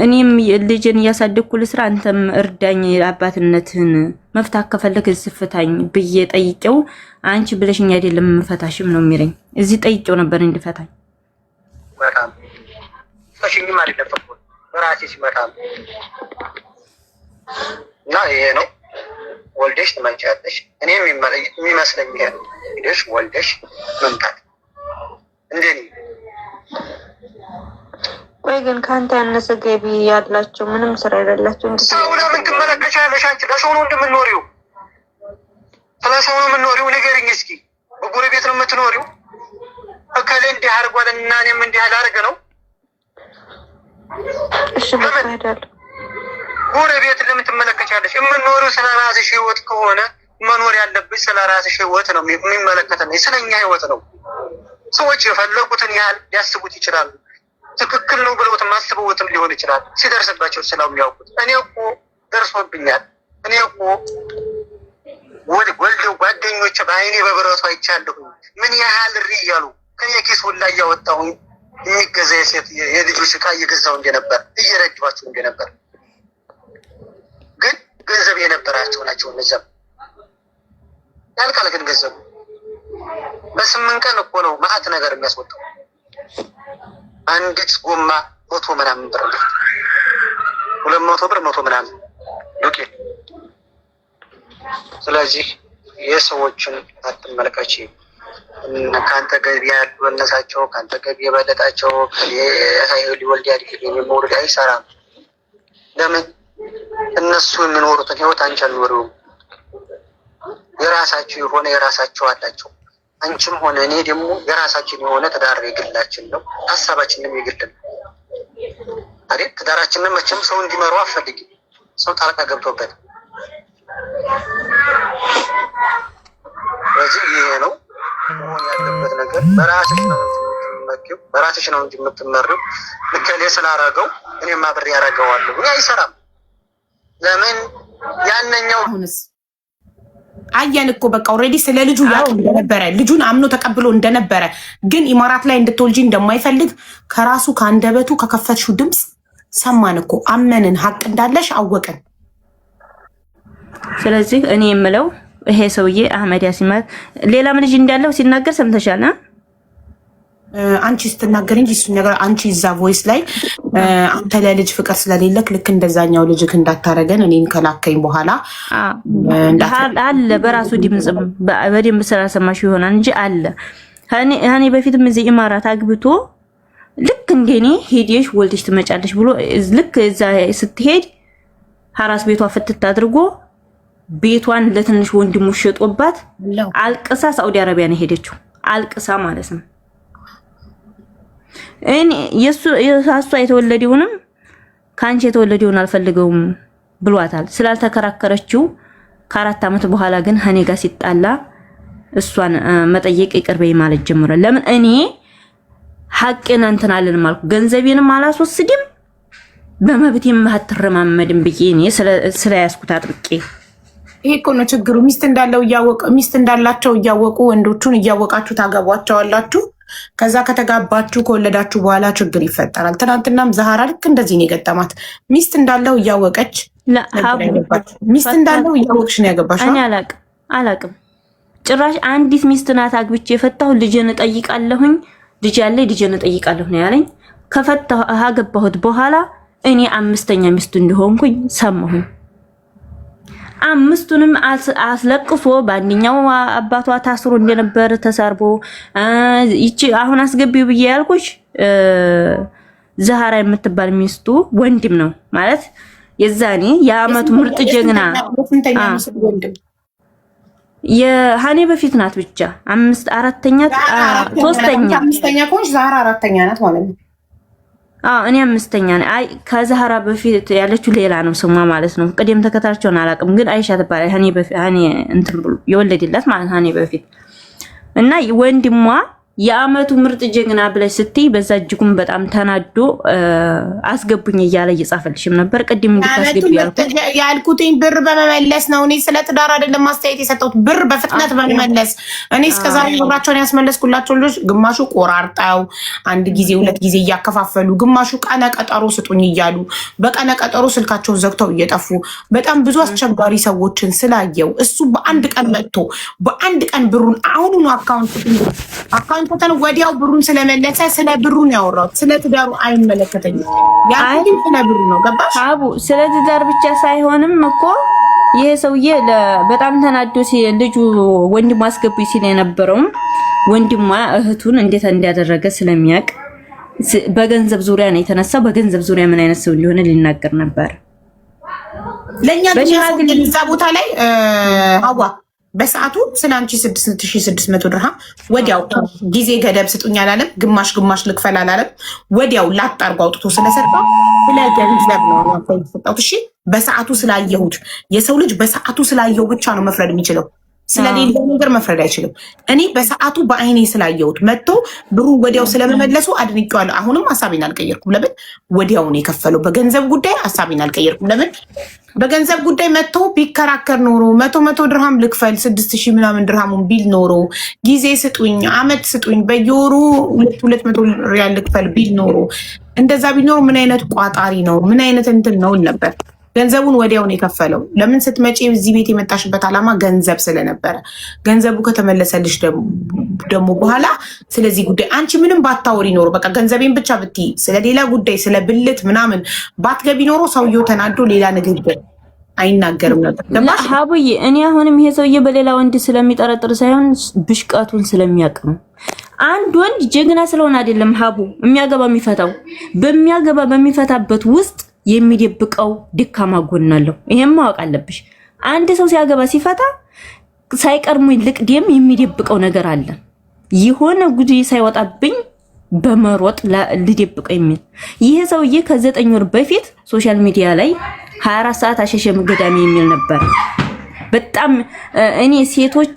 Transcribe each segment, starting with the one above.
እኔም ልጅን እያሳደግኩ ልስራ አንተም እርዳኝ አባትነትህን መፍታት ከፈለክ ዝፍታኝ ብዬ ጠይቄው አንቺ ብለሽኝ አይደለም መፈታሽም ነው የሚለኝ። እዚህ ጠይቄው ነበር እንድፈታኝ በጣም ፈሽኝም አይደለም በራሴ ሲመጣ እና ይሄ ነው ወልደሽ ትመጫለሽ። እኔም የሚመስለኝ ሄደሽ ወልደሽ መምጣት እንደኔ ወይ ግን ካንተ ያነሰ ገቢ ያላቸው ምንም ስራ የሌላቸው እንዴ ሰው ለምን ትመለከቻለሽ? አንቺ ለሰው ነው እንደምትኖሪው፣ ስለ ሰው ነው የምትኖሪው። ንገሪኝ እስኪ በጎረቤት ነው የምትኖሪው? እከሌ እንዲህ አድርጓልና እኔም እንዲህ አላደርግ ነው። እሺ በቃ ጎረቤት ለምን ትመለከቻለሽ? የምትኖሪው ስለ ራስሽ ህይወት ከሆነ መኖር ያለብሽ ስለ ራስሽ ህይወት ነው የሚመለከተን፣ ስለኛ ህይወት ነው። ሰዎች የፈለጉትን ያህል ሊያስቡት ይችላሉ። ትክክል ነው ብለውት ማስበውትም ሊሆን ይችላል። ሲደርስባቸው ስለሚያውቁት እኔ እኮ ደርሶብኛል። እኔ እኮ ወልደው ጓደኞቼ በአይኔ በብረቱ አይቻለሁ። ምን ያህል እሪ እያሉ ከኔ ኪስ ሁላ እያወጣሁ የሚገዛ የሴት የልጆች ዕቃ እየገዛው እንደነበር እየረዷቸው እንደነበር ግን ገንዘብ የነበራቸው ናቸው። እነዚያም ያልቃል። ግን ገንዘቡ በ8 ቀን እኮ ነው መዓት ነገር የሚያስወጣው። አንዲት ጎማ 100 ምናምን ብር ነው። 200 ብር 100 ምናምን ዱቄት። ስለዚህ የሰዎችን አትመለከች። ካንተ ገቢ ያሉ እነሳቸው ካንተ ገቢ የበለጣቸው ሊወልድ ያድግ የሚወልድ አይሰራም። ለምን እነሱ የሚኖሩትን ህይወት አንቺ አልኖሪውም። የራሳቸው የሆነ የራሳቸው አላቸው። አንቺም ሆነ እኔ ደግሞ የራሳችን የሆነ ትዳር የግላችን ነው። ሀሳባችንም የግል ነው አይደል? ትዳራችንን መቼም ሰው እንዲመሩ አፈልጊ። ሰው ጣልቃ ገብቶበት ስለዚህ ይሄ ነው መሆን ያለበት ነገር። በራስሽ ነው የምትመኪው፣ በራስሽ ነው እንጂ የምትመሪው። ልከሌ ስላረገው እኔም አብሬ ያረገዋለሁ እኔ አይሰራም። ለምን ያንኛው አየን እኮ በቃ ኦልሬዲ ስለ ልጁ ያው እንደነበረ ልጁን አምኖ ተቀብሎ እንደነበረ ግን ኢማራት ላይ እንድትወልጂ እንደማይፈልግ ከራሱ ከአንደበቱ ከከፈትሽው ድምፅ ሰማን እኮ አመንን። ሀቅ እንዳለሽ አወቀን። ስለዚህ እኔ የምለው ይሄ ሰውዬ አህመድ ያሲማት ሌላም ልጅ እንዳለው ሲናገር ሰምተሻል? አንቺ ስትናገር እንጂ እሱ ነገር አንቺ እዛ ቮይስ ላይ አንተ ለልጅ ፍቅር ስለሌለክ ልክ እንደዛኛው ልጅክ እንዳታረገን እኔን ከላከኝ በኋላ አለ በራሱ ድምጽም በደንብ ስላሰማሽ ይሆናል እንጂ አለ። እኔ በፊትም እዚህ ኢማራት አግብቶ ልክ እንደኔ ሄደሽ ወልደሽ ትመጫለሽ ብሎ ልክ እዛ ስትሄድ ሐራስ ቤቷ ፍትት አድርጎ ቤቷን ለትንሽ ወንድሙ ሸጦባት አልቅሳ ሳውዲ አረቢያ ነው ሄደችው። አልቅሳ ማለት ነው። እኔ የሷ የተወለደውንም ካንቺ የተወለደውን አልፈልገውም ብሏታል። ስላልተከራከረችው ከ4 ዓመት በኋላ ግን ሀኔ ጋር ሲጣላ እሷን መጠየቅ ይቅርበይ ማለት ጀመረ። ለምን እኔ ሐቄን እንትን አለን ማለት ገንዘቤንም አላስወስድም በመብቴም አትረማመድም ብዬ እኔ ስለያዝኩት አጥብቄ ይሄ እኮ ነው ችግሩ። ሚስት እንዳላቸው እያወቁ ወንዶቹን እያወቃችሁ ታገቧቸዋላችሁ። ከዛ ከተጋባችሁ ከወለዳችሁ በኋላ ችግር ይፈጠራል። ትናንትናም ዛሃራ ልክ እንደዚህ ነው የገጠማት። ሚስት እንዳለው እያወቀች ሚስት እንዳለው እያወቅሽ ነው ያገባሽ። እኔ አላቅም ጭራሽ አንዲት ሚስት ናት አግብቼ የፈታሁ ልጅን እጠይቃለሁኝ ልጅ ያለኝ ልጅን እጠይቃለሁ ነው ያለኝ። ከፈታሁ አገባሁት በኋላ እኔ 5ኛ ሚስቱ እንደሆንኩኝ ሰማሁኝ። 5ቱንም አስለቅሶ ባንኛው አባቷ ታስሮ እንደነበር ተሳርቦ ይቺ አሁን አስገቢው ብዬ ያልኩሽ ዛሃራ የምትባል ሚስቱ ወንድም ነው ማለት የዛኔ የአመቱ ምርጥ ጀግና የሃኔ በፊት ናት ብቻ 4ኛ 3ኛ ኮንሽ ዛሃራ 4ኛ ናት ማለት ነው። እኔ 5ኛ ነኝ። አይ ከዛሃራ በፊት ያለችው ሌላ ነው ስሟ ማለት ነው። ቅደም ተከታታቸውን አላውቅም ግን አይሻ ትባላለች። ሃኔ እንትን ብሎ የወለደላት ማለት ሃኔ በፊት እና ወንድሟ የአመቱ ምርጥ ጀግና ብለሽ ስትይ በዛ እጅጉን በጣም ተናዶ አስገቡኝ እያለ እየጻፈልሽም ነበር። ቅድም እንድታስገቢ ያልኩትኝ ብር በመመለስ ነው። እኔ ስለ ትዳር አይደለም ማስተያየት የሰጠሁት፣ ብር በፍጥነት በመመለስ። እኔ እስከዛሬ ብራቸውን ያስመለስኩላቸው ልጆች ግማሹ ቆራርጠው አንድ ጊዜ ሁለት ጊዜ እያከፋፈሉ፣ ግማሹ ቀነ ቀጠሮ ስጡኝ እያሉ በቀነ ቀጠሮ ስልካቸውን ዘግተው እየጠፉ በጣም ብዙ አስቸጋሪ ሰዎችን ስላየው እሱ በአንድ ቀን መጥቶ በአንድ ቀን ብሩን አሁኑኑ አካውንት ወዲያው ብሩን ስለመለሰ ስለ ብሩ ነው ያወራሁት። ስለ ትዳሩ አይመለከተኝም። ያንቺ ስለ ብሩ ነው ገባሽ? አቡ ስለ ትዳር ብቻ ሳይሆንም እኮ ይሄ ሰውዬ በጣም ተናዶ ልጁ ወንድሙ አስገቡኝ ሲል የነበረውም ወንድሟ እህቱን እንዴት እንዲያደረገ ስለሚያውቅ በገንዘብ ዙሪያ ነው የተነሳው። በገንዘብ ዙሪያ ምን አይነት ሰው እንደሆነ ሊናገር ነበር። ለኛ ግን እዛ ቦታ ላይ አዋ በሰዓቱ ስላንቺ 6600 ድርሃም ወዲያው ጊዜ ገደብ ስጡኝ አላለም። ግማሽ ልክፈል አላለም። ወዲያው ላጣርጎ አውጥቶ ስለሰጠው ስለ ገንዘብ ነው ያፈይፈጣው። እሺ በሰዓቱ ስላየሁት የሰው ልጅ በሰዓቱ ስላየው ብቻ ነው መፍረድ የሚችለው። ስለሌለው ነገር መፍረድ አይችልም። እኔ በሰዓቱ በአይኔ ስላየሁት መጥቶ ብሩ ወዲያው ስለመመለሱ አድንቄዋለሁ። አሁንም ሀሳቤን አልቀየርኩም። ለምን ወዲያው ነው የከፈለው። በገንዘብ ጉዳይ ሀሳቤን አልቀየርኩም። ለምን በገንዘብ ጉዳይ መጥቶ ቢከራከር ኖሮ መቶ ድርሃም ልክፈል 6000 ምናምን ድርሃሙን ቢል ኖሮ ጊዜ ስጡኝ፣ አመት ስጡኝ፣ በየወሩ 200 ሪያል ልክፈል ቢል ኖሮ እንደዛ ቢል ኖሮ ምን አይነት ቋጣሪ ነው? ምን አይነት እንትን ነው ነበር። ገንዘቡን ወዲያው ነው የከፈለው። ለምን ስትመጪ እዚህ ቤት የመጣሽበት ዓላማ ገንዘብ ስለነበረ ገንዘቡ ከተመለሰልሽ ደግሞ በኋላ ስለዚህ ጉዳይ አንቺ ምንም ባታወሪ ኖሮ በቃ ገንዘቤን ብቻ ብትይ ስለሌላ ጉዳይ ስለ ብልት ምናምን ባትገቢ ኖሮ ሰውየው ተናዶ ሌላ ንግግር አይናገርም ነበር። ሀቡዬ እኔ አሁንም ይሄ ሰውዬ በሌላ ወንድ ስለሚጠረጥር ሳይሆን ብሽቀቱን ስለሚያውቅ ነው። አንድ ወንድ ጀግና ስለሆነ አይደለም ሀቡ የሚያገባ የሚፈታው በሚፈታበት ውስጥ የሚደብቀው ድካማ ጎን አለው። ይሄን ማወቅ አለብሽ። አንድ ሰው ሲያገባ ሲፈታ ሳይቀርሙ ልቅደም የሚደብቀው ነገር አለ። የሆነ ጉድ ሳይወጣብኝ በመሮጥ ልደብቀው የሚል ይሄ ሰውዬ ከ9 ወር በፊት ሶሻል ሚዲያ ላይ 24 ሰዓት አሸሸም ገዳሚ የሚል ነበር። በጣም እኔ ሴቶች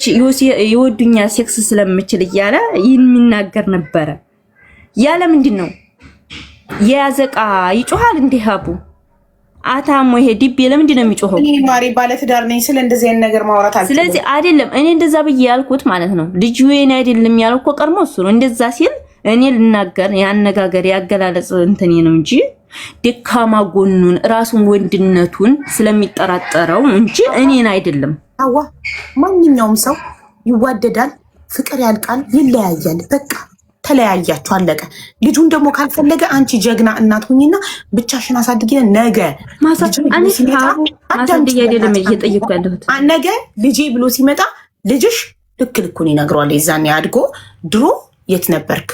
ይወዱኛል ሴክስ ስለምችል እያለ የሚናገር ነበረ። ያለ ምንድን ነው የያዘቃ ይጮሃል እንዴ ሀቡ አታሞ ይሄ ዲብ ለምንድን ነው የሚጮኸው? እኔ ማሪ ባለትዳር ነኝ ስለ እንደዚህ አይነት ነገር ማውራት አልችልም። ስለዚህ አይደለም እኔ እንደዛ ብዬ ያልኩት ማለት ነው። ልጅ ወይኔ አይደለም ያልኩ ቀርሞ እሱ ነው እንደዛ ሲል እኔ ልናገር ያነጋገር ያገላለጽ እንትኔ ነው እንጂ ደካማ ጎኑን ራሱን ወንድነቱን ስለሚጠራጠረው እንጂ እኔን አይደለም። አዋ ማንኛውም ሰው ይዋደዳል፣ ፍቅር ያልቃል፣ ይለያያል። በቃ ተለያያችሁ አለቀ። ልጁን ደግሞ ካልፈለገ አንቺ ጀግና እናት ሁኚና ብቻሽን አሳድጊ። ነገ ነገ ልጄ ብሎ ሲመጣ ልጅሽ ልኩን ይነግረዋል። የዛኔ አድጎ ድሮ የት ነበርክ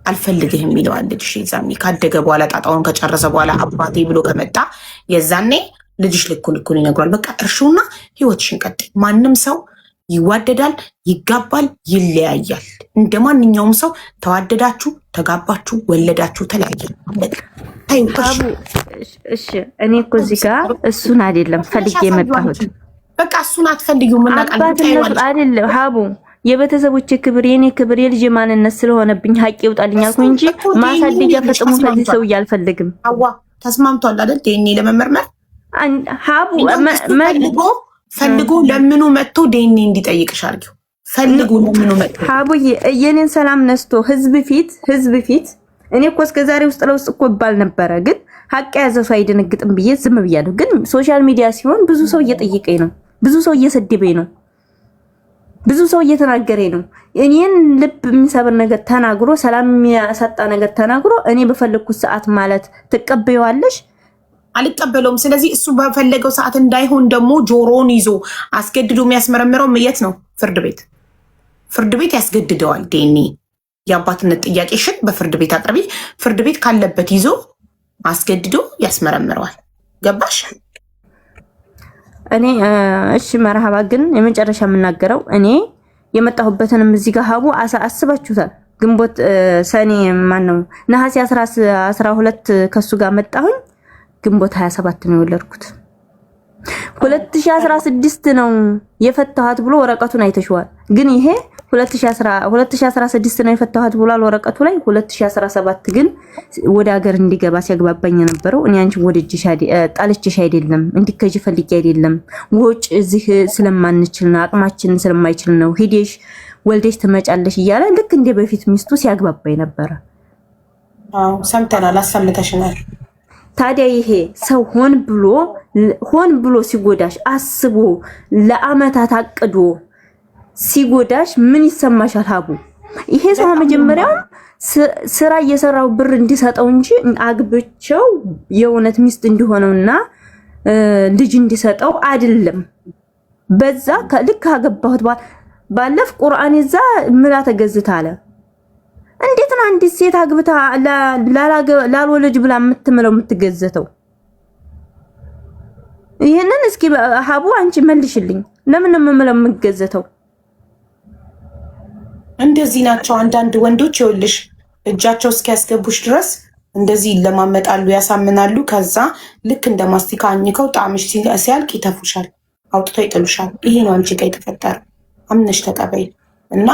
አልፈልግህም ይለዋል ልጅሽ። የዛኔ ካደገ በኋላ ጣጣውን ከጨረሰ በኋላ አባቴ ብሎ ከመጣ የዛኔ ልጅሽ ልኩን ይነግረዋል። በቃ እርሹና ህይወትሽን ቀጥይ። ማንም ሰው ይዋደዳል፣ ይጋባል፣ ይለያያል። እንደ ማንኛውም ሰው ተዋደዳችሁ፣ ተጋባችሁ፣ ወለዳችሁ፣ ተለያያችሁ። እሺ እኔ እኮ እዚህ ጋር እሱን አይደለም ፈልጌ የመጣሁት። በቃ እሱን አትፈልጊው። ምን አቃልጣይዋል አይደለም ሀቡ የቤተሰቦቼ ክብር የኔ ክብር የልጅ ማንነት ስለሆነብኝ ሀቅ ይውጣልኝ አልኩኝ እንጂ ማሳደጊያ ፈጥሞ ከዚህ ሰው አልፈልግም። አዋ ተስማምቷል አይደል? ዴኒ ለመመርመር ሀቡ ፈልጎ ለምኑ መጥቶ ዴኒ እንዲጠይቅሽ አድርጊው። ፈልጉ ለምኑ መጥቶ ሀቡዬ የኔን ሰላም ነስቶ ህዝብ ፊት እኔ እኮ እስከዛሬ ውስጥ ለውስጥ እኮ ባል ነበረ፣ ግን ሀቅ የያዘ ሰው አይደነግጥም ብዬ ዝም ብያለሁ። ግን ሶሻል ሚዲያ ሲሆን ብዙ ሰው እየጠየቀኝ ነው፣ ብዙ ሰው እየሰደበኝ ነው፣ ብዙ ሰው እየተናገረኝ ነው። እኔን ልብ የሚሰብር ነገር ተናግሮ ሰላም የሚያሳጣ ነገር ተናግሮ እኔ በፈለኩት ሰዓት ማለት ትቀበይዋለሽ? አልቀበለውም። ስለዚህ እሱ በፈለገው ሰዓት እንዳይሆን ደግሞ ጆሮውን ይዞ አስገድዶ የሚያስመረምረው የት ነው? ፍርድ ቤት ያስገድደዋል። ዴኒ የአባትነት ጥያቄሽን በፍርድ ቤት አቅርቢ። ፍርድ ቤት ካለበት ይዞ አስገድዶ ያስመረምረዋል። ገባሽ? እኔ እሺ መርሃባ። ግን የመጨረሻ የምናገረው እኔ የመጣሁበትንም እዚህ ጋር ሀቡ አስባችሁታል። ግንቦት ሰኔ ማነው ነሐሴ 12 ከሱ ጋር መጣሁኝ። ግንቦት 27 ነው የወለድኩት። 2016 ነው የፈታኋት ብሎ ወረቀቱን አይተሽዋል። ግን ይሄ 2016 ነው የፈታኋት ብሏል ወረቀቱ ላይ። 2017 ግን ወደ ሀገር እንዲገባ ሲያግባባኝ የነበረው እኔ አንቺ ወደጅሽ ጣልችሽ አይደለም እንዲከጂ ፈልጌ አይደለም ወጭ እዚህ ስለማንችል ነው አቅማችን ስለማይችል ነው ሄደሽ ወልደሽ ትመጫለሽ እያለ ልክ እንደ በፊት ሚስቱ ሲያግባባኝ ነበር። ሰምተናል፣ አሰምተሽናል። ታዲያ ይሄ ሰው ሆን ብሎ ሲጎዳሽ አስቦ ለአመታት አቅዶ ሲጎዳሽ ምን ይሰማሻል ሀቡ? ይሄ ሰው መጀመሪያውም ስራ እየሰራው ብር እንዲሰጠው እንጂ አግብቸው የእውነት ሚስት እንዲሆነውና ልጅ እንዲሰጠው አይደለም። በዛ ልክ አገባሁት ባለፍ ቁርአን ይዛ ምላ ተገዝታ አለ። እንዴት ነው አንዲት ሴት አግብታ ላልወለጅ ብላ የምትምለው የምትገዘተው? ይሄንን እስኪ ሀቡ አንቺ መልሽልኝ። ለምን ነው የምምለው የምትገዘተው? እንደዚህ ናቸው አንዳንድ ወንዶች። ይኸውልሽ እጃቸው እስኪያስገቡሽ ድረስ እንደዚህ ይለማመጣሉ፣ ያሳምናሉ። ከዛ ልክ እንደ ማስቲካ አኝከው ጣዕምሽ ሲያልቅ ይተፉሻል፣ አውጥተው ይጥሉሻል። ይሄ ነው አንቺ ጋር የተፈጠረ። አምነሽ ተቀበይ እና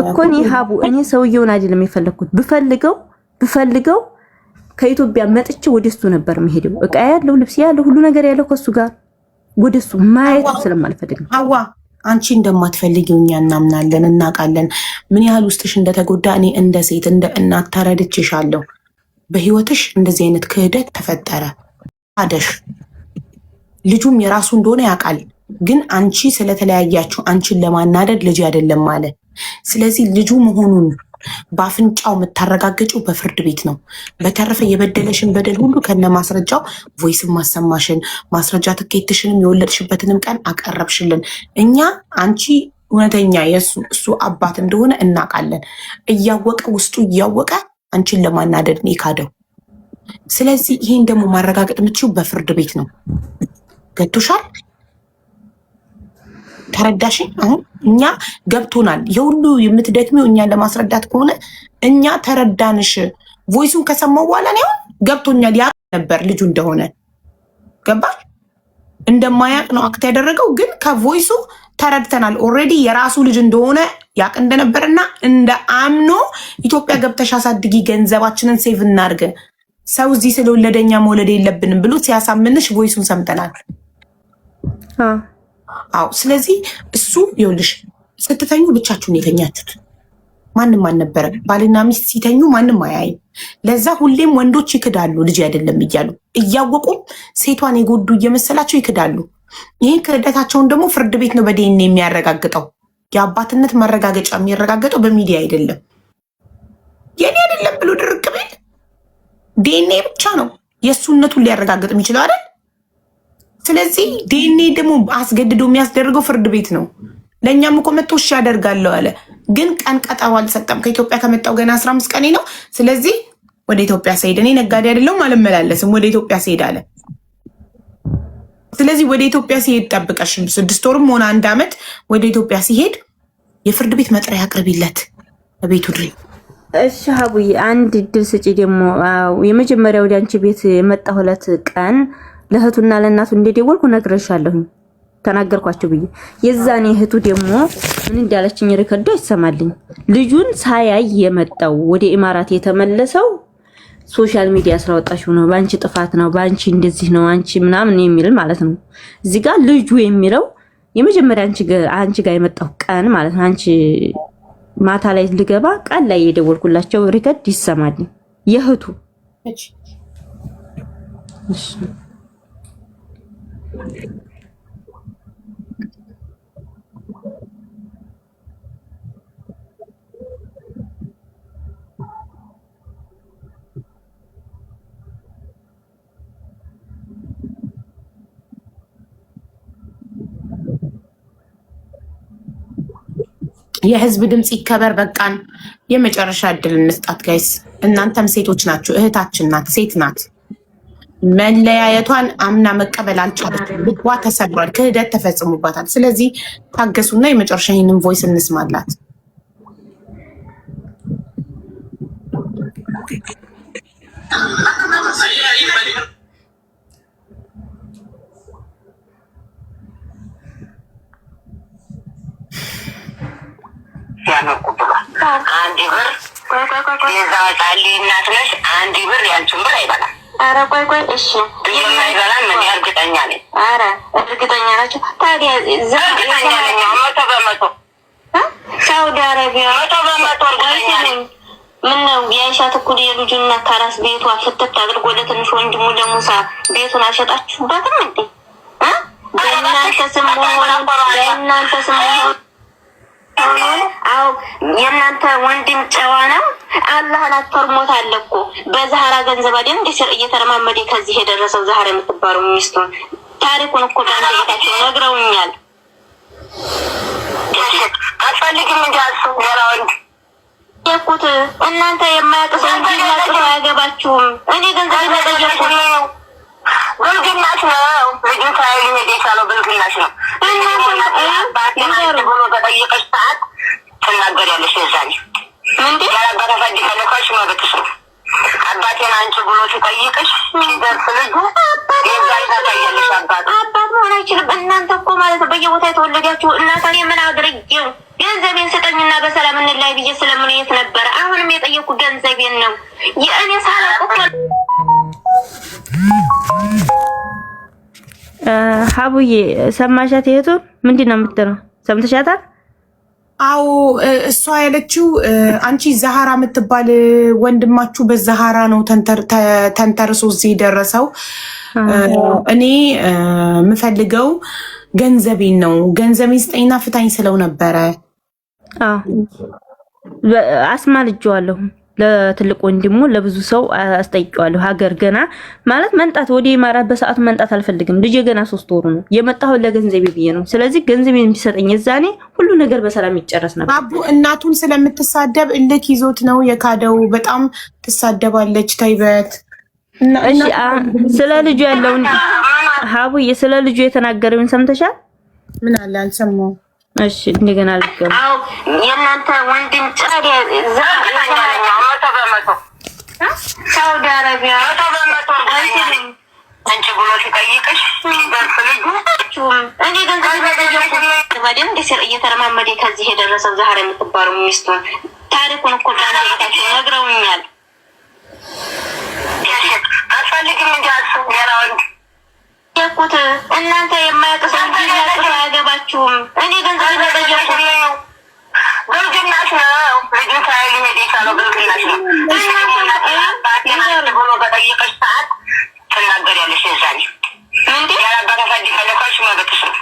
እኮ እኔ ሀቡ እኔ ሰውየውን አይደለም የፈለኩት። ብፈልገው ከኢትዮጵያ መጥቼ ወደሱ ነበር የምሄደው። እቃ ያለው ልብስ ያለው ሁሉ ነገር ያለው ከሱ ጋር ወደሱ ማየት ስለማልፈልግ ነው። ሀዋ አንቺ እንደማትፈልጊው እኛ እናምናለን፣ እናውቃለን ምን ያህል ውስጥሽ እንደተጎዳ። እኔ እንደ ሴት እንደ እናት ተረድቼሻለሁ። በህይወትሽ እንደዚህ አይነት ክህደት ተፈጠረ አደሽ። ልጁም የራሱ እንደሆነ ያውቃል። ግን አንቺ ስለተለያያችሁ አንቺን ለማናደድ ልጅ አይደለም ማለት። ስለዚህ ልጁ መሆኑን በአፍንጫው የምታረጋግጪው በፍርድ ቤት ነው። በተረፈ የበደለሽን በደል ሁሉ ከነ ማስረጃው ቮይስን ማሰማሽን ማስረጃ ትኬትሽንም የወለድሽበትንም ቀን አቀረብሽልን። እኛ አንቺ እውነተኛ እሱ አባት እንደሆነ እናውቃለን። እያወቀ ውስጡ እያወቀ አንቺን ለማናደድ ነው የካደው። ስለዚህ ይሄን ደግሞ ማረጋገጥ የምትችው በፍርድ ቤት ነው። ገብቶሻል? ተረዳሽ? አሁን እኛ ገብቶናል። የሁሉ የምትደክሚው እኛን ለማስረዳት ከሆነ እኛ ተረዳንሽ። ቮይሱን ከሰማው በኋላ ነው ገብቶኛል። ያ ነበር ልጁ እንደሆነ ገባሽ? እንደማያውቅ ነው አክት ያደረገው። ግን ከቮይሱ ተረድተናል። ኦልሬዲ የራሱ ልጅ እንደሆነ ያውቅ እንደነበርና እንደ አምኖ ኢትዮጵያ ገብተሽ አሳድጊ፣ ገንዘባችንን ሴቭ እናድርግ፣ ሰው እዚህ ስለወለደኛ መውለድ የለብንም ብሎ ሲያሳምንሽ ቮይሱን ሰምተናል። አዎ። ስለዚህ እሱ ይኸውልሽ ስትተኙ ብቻችሁን የተኛችሁት ማንም አልነበረም። ባልና ሚስት ሲተኙ ማንም አያይም። ለዛ ሁሌም ወንዶች ይክዳሉ ልጅ አይደለም እያሉ እያወቁም ሴቷን የጎዱ እየመሰላቸው ይክዳሉ። ይህን ክህደታቸውን ደግሞ ፍርድ ቤት ነው በዲኤንኤ የሚያረጋግጠው። የአባትነት ማረጋገጫ የሚያረጋግጠው በሚዲያ አይደለም። የኔ አይደለም ብሎ ድርቅ ቤት ዲኤንኤ ብቻ ነው የእሱነቱን ሊያረጋግጥ የሚችለው አይደል? ስለዚህ ዲኤንኤ ደግሞ አስገድዶ የሚያስደርገው ፍርድ ቤት ነው። ለእኛም እኮ መጥቶ እሺ ያደርጋለሁ አለ፣ ግን ቀን ቀጠሮ አልሰጠም። ከኢትዮጵያ ከመጣው ገና 15 ቀኔ ነው። ስለዚህ ወደ ኢትዮጵያ ስሄድ እኔ ነጋዴ አይደለሁም አልመላለስም፣ ወደ ኢትዮጵያ ስሄድ አለ። ስለዚህ ወደ ኢትዮጵያ ሲሄድ ጠብቀሽ 6 ወርም ሆነ 1 ዓመት ወደ ኢትዮጵያ ሲሄድ የፍርድ ቤት መጥሪያ ያቅርቢለት በቤቱ ድሬ። እሺ ሀቡዬ አንድ እድል ስጪ ደግሞ። የመጀመሪያው ወደ አንቺ ቤት የመጣሁለት ቀን ለእህቱና ለእናቱ እንደደወልኩ ነግሬሻለሁ፣ ተናገርኳቸው ብዬ። የዛኔ እህቱ ደግሞ ምን እንዳለችኝ ሪከርዶ ይሰማልኝ። ልጁን ሳያይ የመጣው ወደ ኢማራት የተመለሰው ሶሻል ሚዲያ ስላወጣሽው ነው፣ ባንቺ ጥፋት ነው፣ ባንቺ እንደዚህ ነው፣ አንቺ ምናምን የሚል ማለት ነው። እዚህ ጋር ልጁ የሚለው የመጀመሪያ አንቺ ጋር የመጣው ቀን ማለት ነው። አንቺ ማታ ላይ ልገባ ቃል ላይ የደወልኩላቸው ሪከርድ ይሰማልኝ የእህቱ። እሺ የህዝብ ድምጽ ይከበር። በቃን። የመጨረሻ እድል እንስጣት ጋይስ። እናንተም ሴቶች ናችሁ፣ እህታችን ናት፣ ሴት ናት። መለያየቷን አምና መቀበል አልቻለችም። ልቧ ተሰብሯል፣ ክህደት ተፈጽሞባታል። ስለዚህ ታገሱና የመጨረሻ ይህንን ቮይስ እንስማላት። አንድ ብር የዛ ጣሊ እናት ነሽ። አንድ ብር ያንቺን ብር አይበላም። ኧረ ቆይ እሺ የማይበላም ምን እርግጠኛ ነኝ። ኧረ እርግጠኛ ናቸው። ታዲያ እርግጠኛ ነኝ 100% ሳውዲ አረቢያ 100% እርግጠኛ ነኝ። ምነው የአይሻት እኩል የልጁና ካራስ ቤቷ ፍትት አድርጎ ለትንሽ ወንድሙ ለሙሳ ቤቱን አልሸጣችሁበትም እንዴ? በእናንተ ስም ሆኖ አዎ የእናንተ ወንድም ጨዋ ነው። አላህን አትፈርሞት አለ እኮ በዛህራ ገንዘብ አይደል እንደ ስር እየተረማመደ ከዚህ የደረሰው ዛህራ የምትባለው ሚስቱን ታሪኩን እኮ ባንተ ቤታቸው ነግረውኛል። አትፈልግም እንጂ አሱ ወራውን የኩት እናንተ የማያውቅ ሰው እንጂ ያውቅ አያገባችሁም። እኔ ገንዘብ ለጠየቁት ብልግናሽ ነው። ልጁ ታይልኝ የቻለው ብልግናሽ ነው። ብሎ በጠየቀሽ ሰዓት ትናገሪያለሽ። የዛኔ እንዴ ያላባታ ፈጅ ከለካሽ መብትሽ ነው። አባቴን አንቺ ብሎ ሲጠይቅሽ ሲደርስ ልጁ የዛኔ ታሳያለሽ። አባት መሆን አይችልም። እናንተ እኮ ማለት ነው በየቦታ የተወለዳችሁ እናታ የምን አድርጌው ገንዘቤን ስጠኝና በሰላም እንላይ ብዬ ስለምን የት ነበረ? አሁንም የጠየቁ ገንዘቤን ነው የእኔ ሳላውቅ ሀቡዬ ሰማሻት? እህቱን ምንድን ነው የምትለው? ሰምተሻታል? አዎ እሷ ያለችው አንቺ ዛሃራ የምትባል ወንድማችሁ በዛሃራ ነው ተንተርሶ እዚህ የደረሰው። እኔ የምፈልገው ገንዘቤን ነው። ገንዘቤን ስጠኝና ፍታኝ ስለው ነበረ። አስማልጄዋለሁ። ለትልቅ ወንድሙ ለብዙ ሰው አስጠይቀዋለሁ። ሀገር ገና ማለት መንጣት ወደ ኢማራት በሰዓቱ መንጣት አልፈልግም። ልጄ ገና 3 ወሩ ነው። የመጣሁ ለገንዘቤ ብዬ ነው። ስለዚህ ገንዘቤን የሚሰጠኝ እዛኔ ሁሉ ነገር በሰላም ይጨረስ ነበር። አቡ እናቱን ስለምትሳደብ እልክ ይዞት ነው የካደው። በጣም ትሳደባለች። ተይበት። እሺ ስለ ልጁ ያለውን ሀቡዬ ስለ ልጁ የተናገረውን ሰምተሻል? ምን አለ? አልሰማሁም። እሺ እንደገና ልቀም። አው የእናንተ ወንድም ጫዲያ ሳውዲ አረቢያ አንቺ ብሎ ሲጠይቅሽ ሲደርስ ልጁ እኔ ገንዘብ ለጠየቁት ባደም እንደ ስር እየተረማመደ ከዚህ የደረሰው ዛህራ የምትባለው ሚስቱን ታሪኩን እኮ ባንተ ቤታቸው ነግረውኛል። አትፈልግም እንጂ አሱ ወራውን የኩት እናንተ የማያውቅ ሰው እንጂ ያውቅ አያገባችሁም። እኔ ገንዘብ ለጠየቁት ብልግናሽ ነው። ልጁ ታይልኝ የቻለው ብልግናሽ ነው። ብሎ በጠየቀሽ ሰዓት ትናገሪያለሽ። የዛኔ ያላባታ ፈጅ ከለካሽ መብትሽ ነው።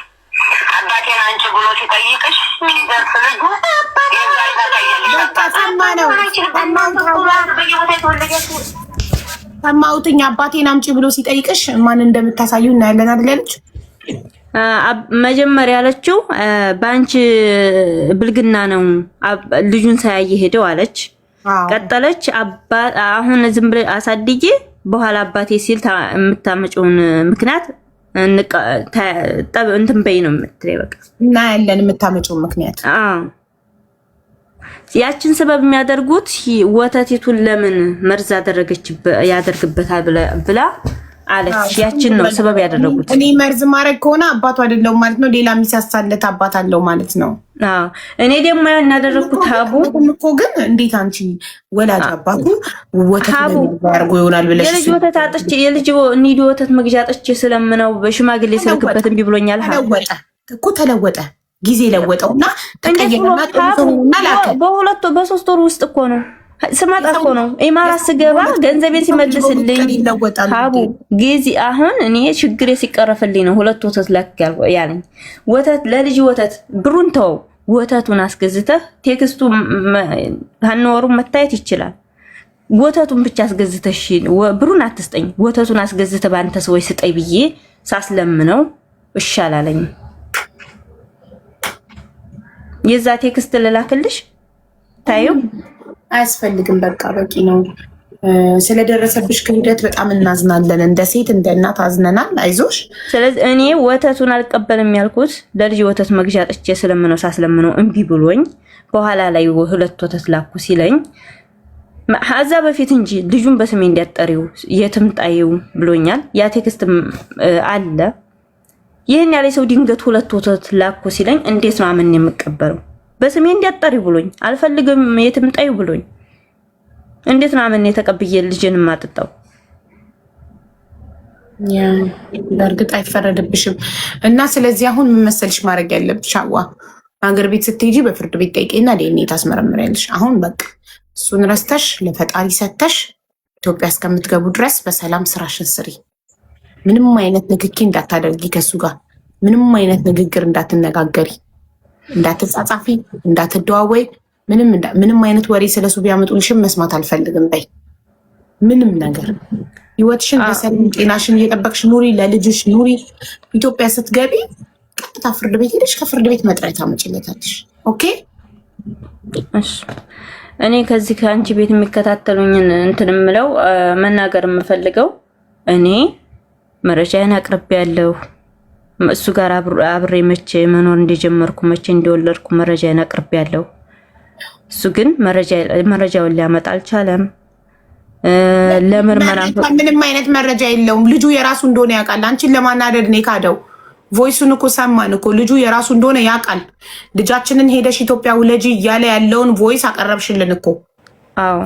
አባቴን አንቺ ብሎ ሲጠይቅሽ ሲደርስ ልጁ የዛኔ ታሳያለሽ። ሰማሁትኝ። አባቴን አምጪ ብሎ ሲጠይቅሽ ማን እንደምታሳዩ እናያለን አይደለች? መጀመሪያ ያለችው ባንቺ ብልግና ነው ልጁን ሳያየ ሄደው አለች። ቀጠለች አሁን ዝም ብለ አሳድጌ በኋላ አባቴ ሲል የምታመጪውን ምክንያት እንትን በይ ነው የምትለኝ። በቃ እና ያለን የምታመጪውን ምክንያት ያችን ሰበብ የሚያደርጉት ወተቲቱን ለምን መርዝ ያደርግበታል ብላ አለች። ያችን ነው ሰበብ ያደረጉት። እኔ መርዝ ማድረግ ከሆነ አባቱ አይደለም ማለት ነው። ሌላ የሚሳሳለት አባት አለው ማለት ነው። እኔ ደግሞ ያን ያደረኩት ሀቡ እኮ ግን እንዴት አንቺ ወላጅ አባቱ ወተት አድርጎ ይሆናል ብለሽ የልጅ ወተት አጥቼ የልጅ ኒዲ ወተት መግዣ አጥቼ ስለምነው በሽማግሌ ስልክበት እምቢ ብሎኛል። ተለወጠ እኮ ተለወጠ። ጊዜ ለወጠውና ተቀየረና ጥሩና ላከ። በ3 ወር ውስጥ እኮ ነው ስመጣ እኮ ነው ኢማራት ስገባ ገንዘቤን ሲመልስልኝ ሀቡ ጊዜ አሁን እኔ ችግሬ ሲቀረፍልኝ ነው 2 ወተት ላክ ያለኝ። ወተት ለልጅ ወተት ብሩን ተው፣ ወተቱን አስገዝተህ ቴክስቱ ሀንወሩ መታየት ይችላል። ወተቱን ብቻ አስገዝተሽ ብሩን አትስጠኝ፣ ወተቱን አስገዝተህ ባንተ ሰዎች ስጠይ ብዬ ሳስለምነው እሻላለኝ። የዛ ቴክስት ልላክልሽ ታዩ። አያስፈልግም። በቃ በቂ ነው። ስለደረሰብሽ ክህደት በጣም እናዝናለን። እንደ ሴት እንደ እናት አዝነናል። አይዞሽ። ስለዚህ እኔ ወተቱን አልቀበልም ያልኩት ለልጅ ወተት መግዣ ጥቼ ስለምነው ሳስለምነው እምቢ ብሎኝ በኋላ ላይ 2 ወተት ላኩ ሲለኝ ሀዛ በፊት እንጂ ልጁን በስሜ እንዲያጠሪው የትም ጣይው ብሎኛል። ያ ቴክስት አለ። ይሄን ያለ ሰው ድንገት 2 ወተት ላኩ ሲለኝ እንዴት ነው አምን የምቀበለው? በስሜ እንዲያጠሪ ብሎኝ አልፈልግም የትም ጣዩ ብሎኝ እንዴት ነው አመኔ ተቀብዬ ልጅን ማጥጣው? ያ በእርግጥ አይፈረድብሽም። እና ስለዚህ አሁን ምን መሰልሽ ማድረግ ያለብሽ አዋ ሀገር ቤት ስትሄጂ በፍርድ ቤት ጠይቄና ዲኤንኤ ታስመረምሪያለሽ። አሁን በቃ እሱን ረስተሽ ለፈጣሪ ሰተሽ ኢትዮጵያ እስከምትገቡ ድረስ በሰላም ስራሽን ስሪ። ምንም አይነት ንክኪ እንዳታደርጊ ከሱ ጋር ምንም አይነት ንግግር እንዳትነጋገሪ፣ እንዳትጻጻፊ፣ እንዳትደዋወይ ምንም አይነት ወሬ ስለሱ ቢያመጡልሽም መስማት አልፈልግም በይ። ምንም ነገር ህይወትሽን በሰላም ጤናሽን እየጠበቅሽ ኑሪ፣ ለልጅሽ ኑሪ። ኢትዮጵያ ስትገቢ ቀጥታ ፍርድ ቤት ሄደሽ ከፍርድ ቤት መጥሪያ ታመጪለታለሽ። ኦኬ እሺ። እኔ ከዚህ ከአንቺ ቤት የሚከታተሉኝን እንትን የምለው መናገር የምፈልገው እኔ መረጃዬን አቅርቤያለሁ። እሱ ጋር አብሬ መቼ መኖር እንደጀመርኩ መቼ እንደወለድኩ መረጃዬን አቅርቤያለሁ። እሱ ግን መረጃውን ሊያመጣ አልቻለም። ለምርመራ ምንም አይነት መረጃ የለውም። ልጁ የራሱ እንደሆነ ያውቃል። አንቺን ለማናደድ ነው የካደው። ቮይሱን እኮ ሰማን እኮ ልጁ የራሱ እንደሆነ ያውቃል። ልጃችንን ሄደሽ ኢትዮጵያ ውለጂ እያለ ያለውን ቮይስ አቀረብሽልን እኮ።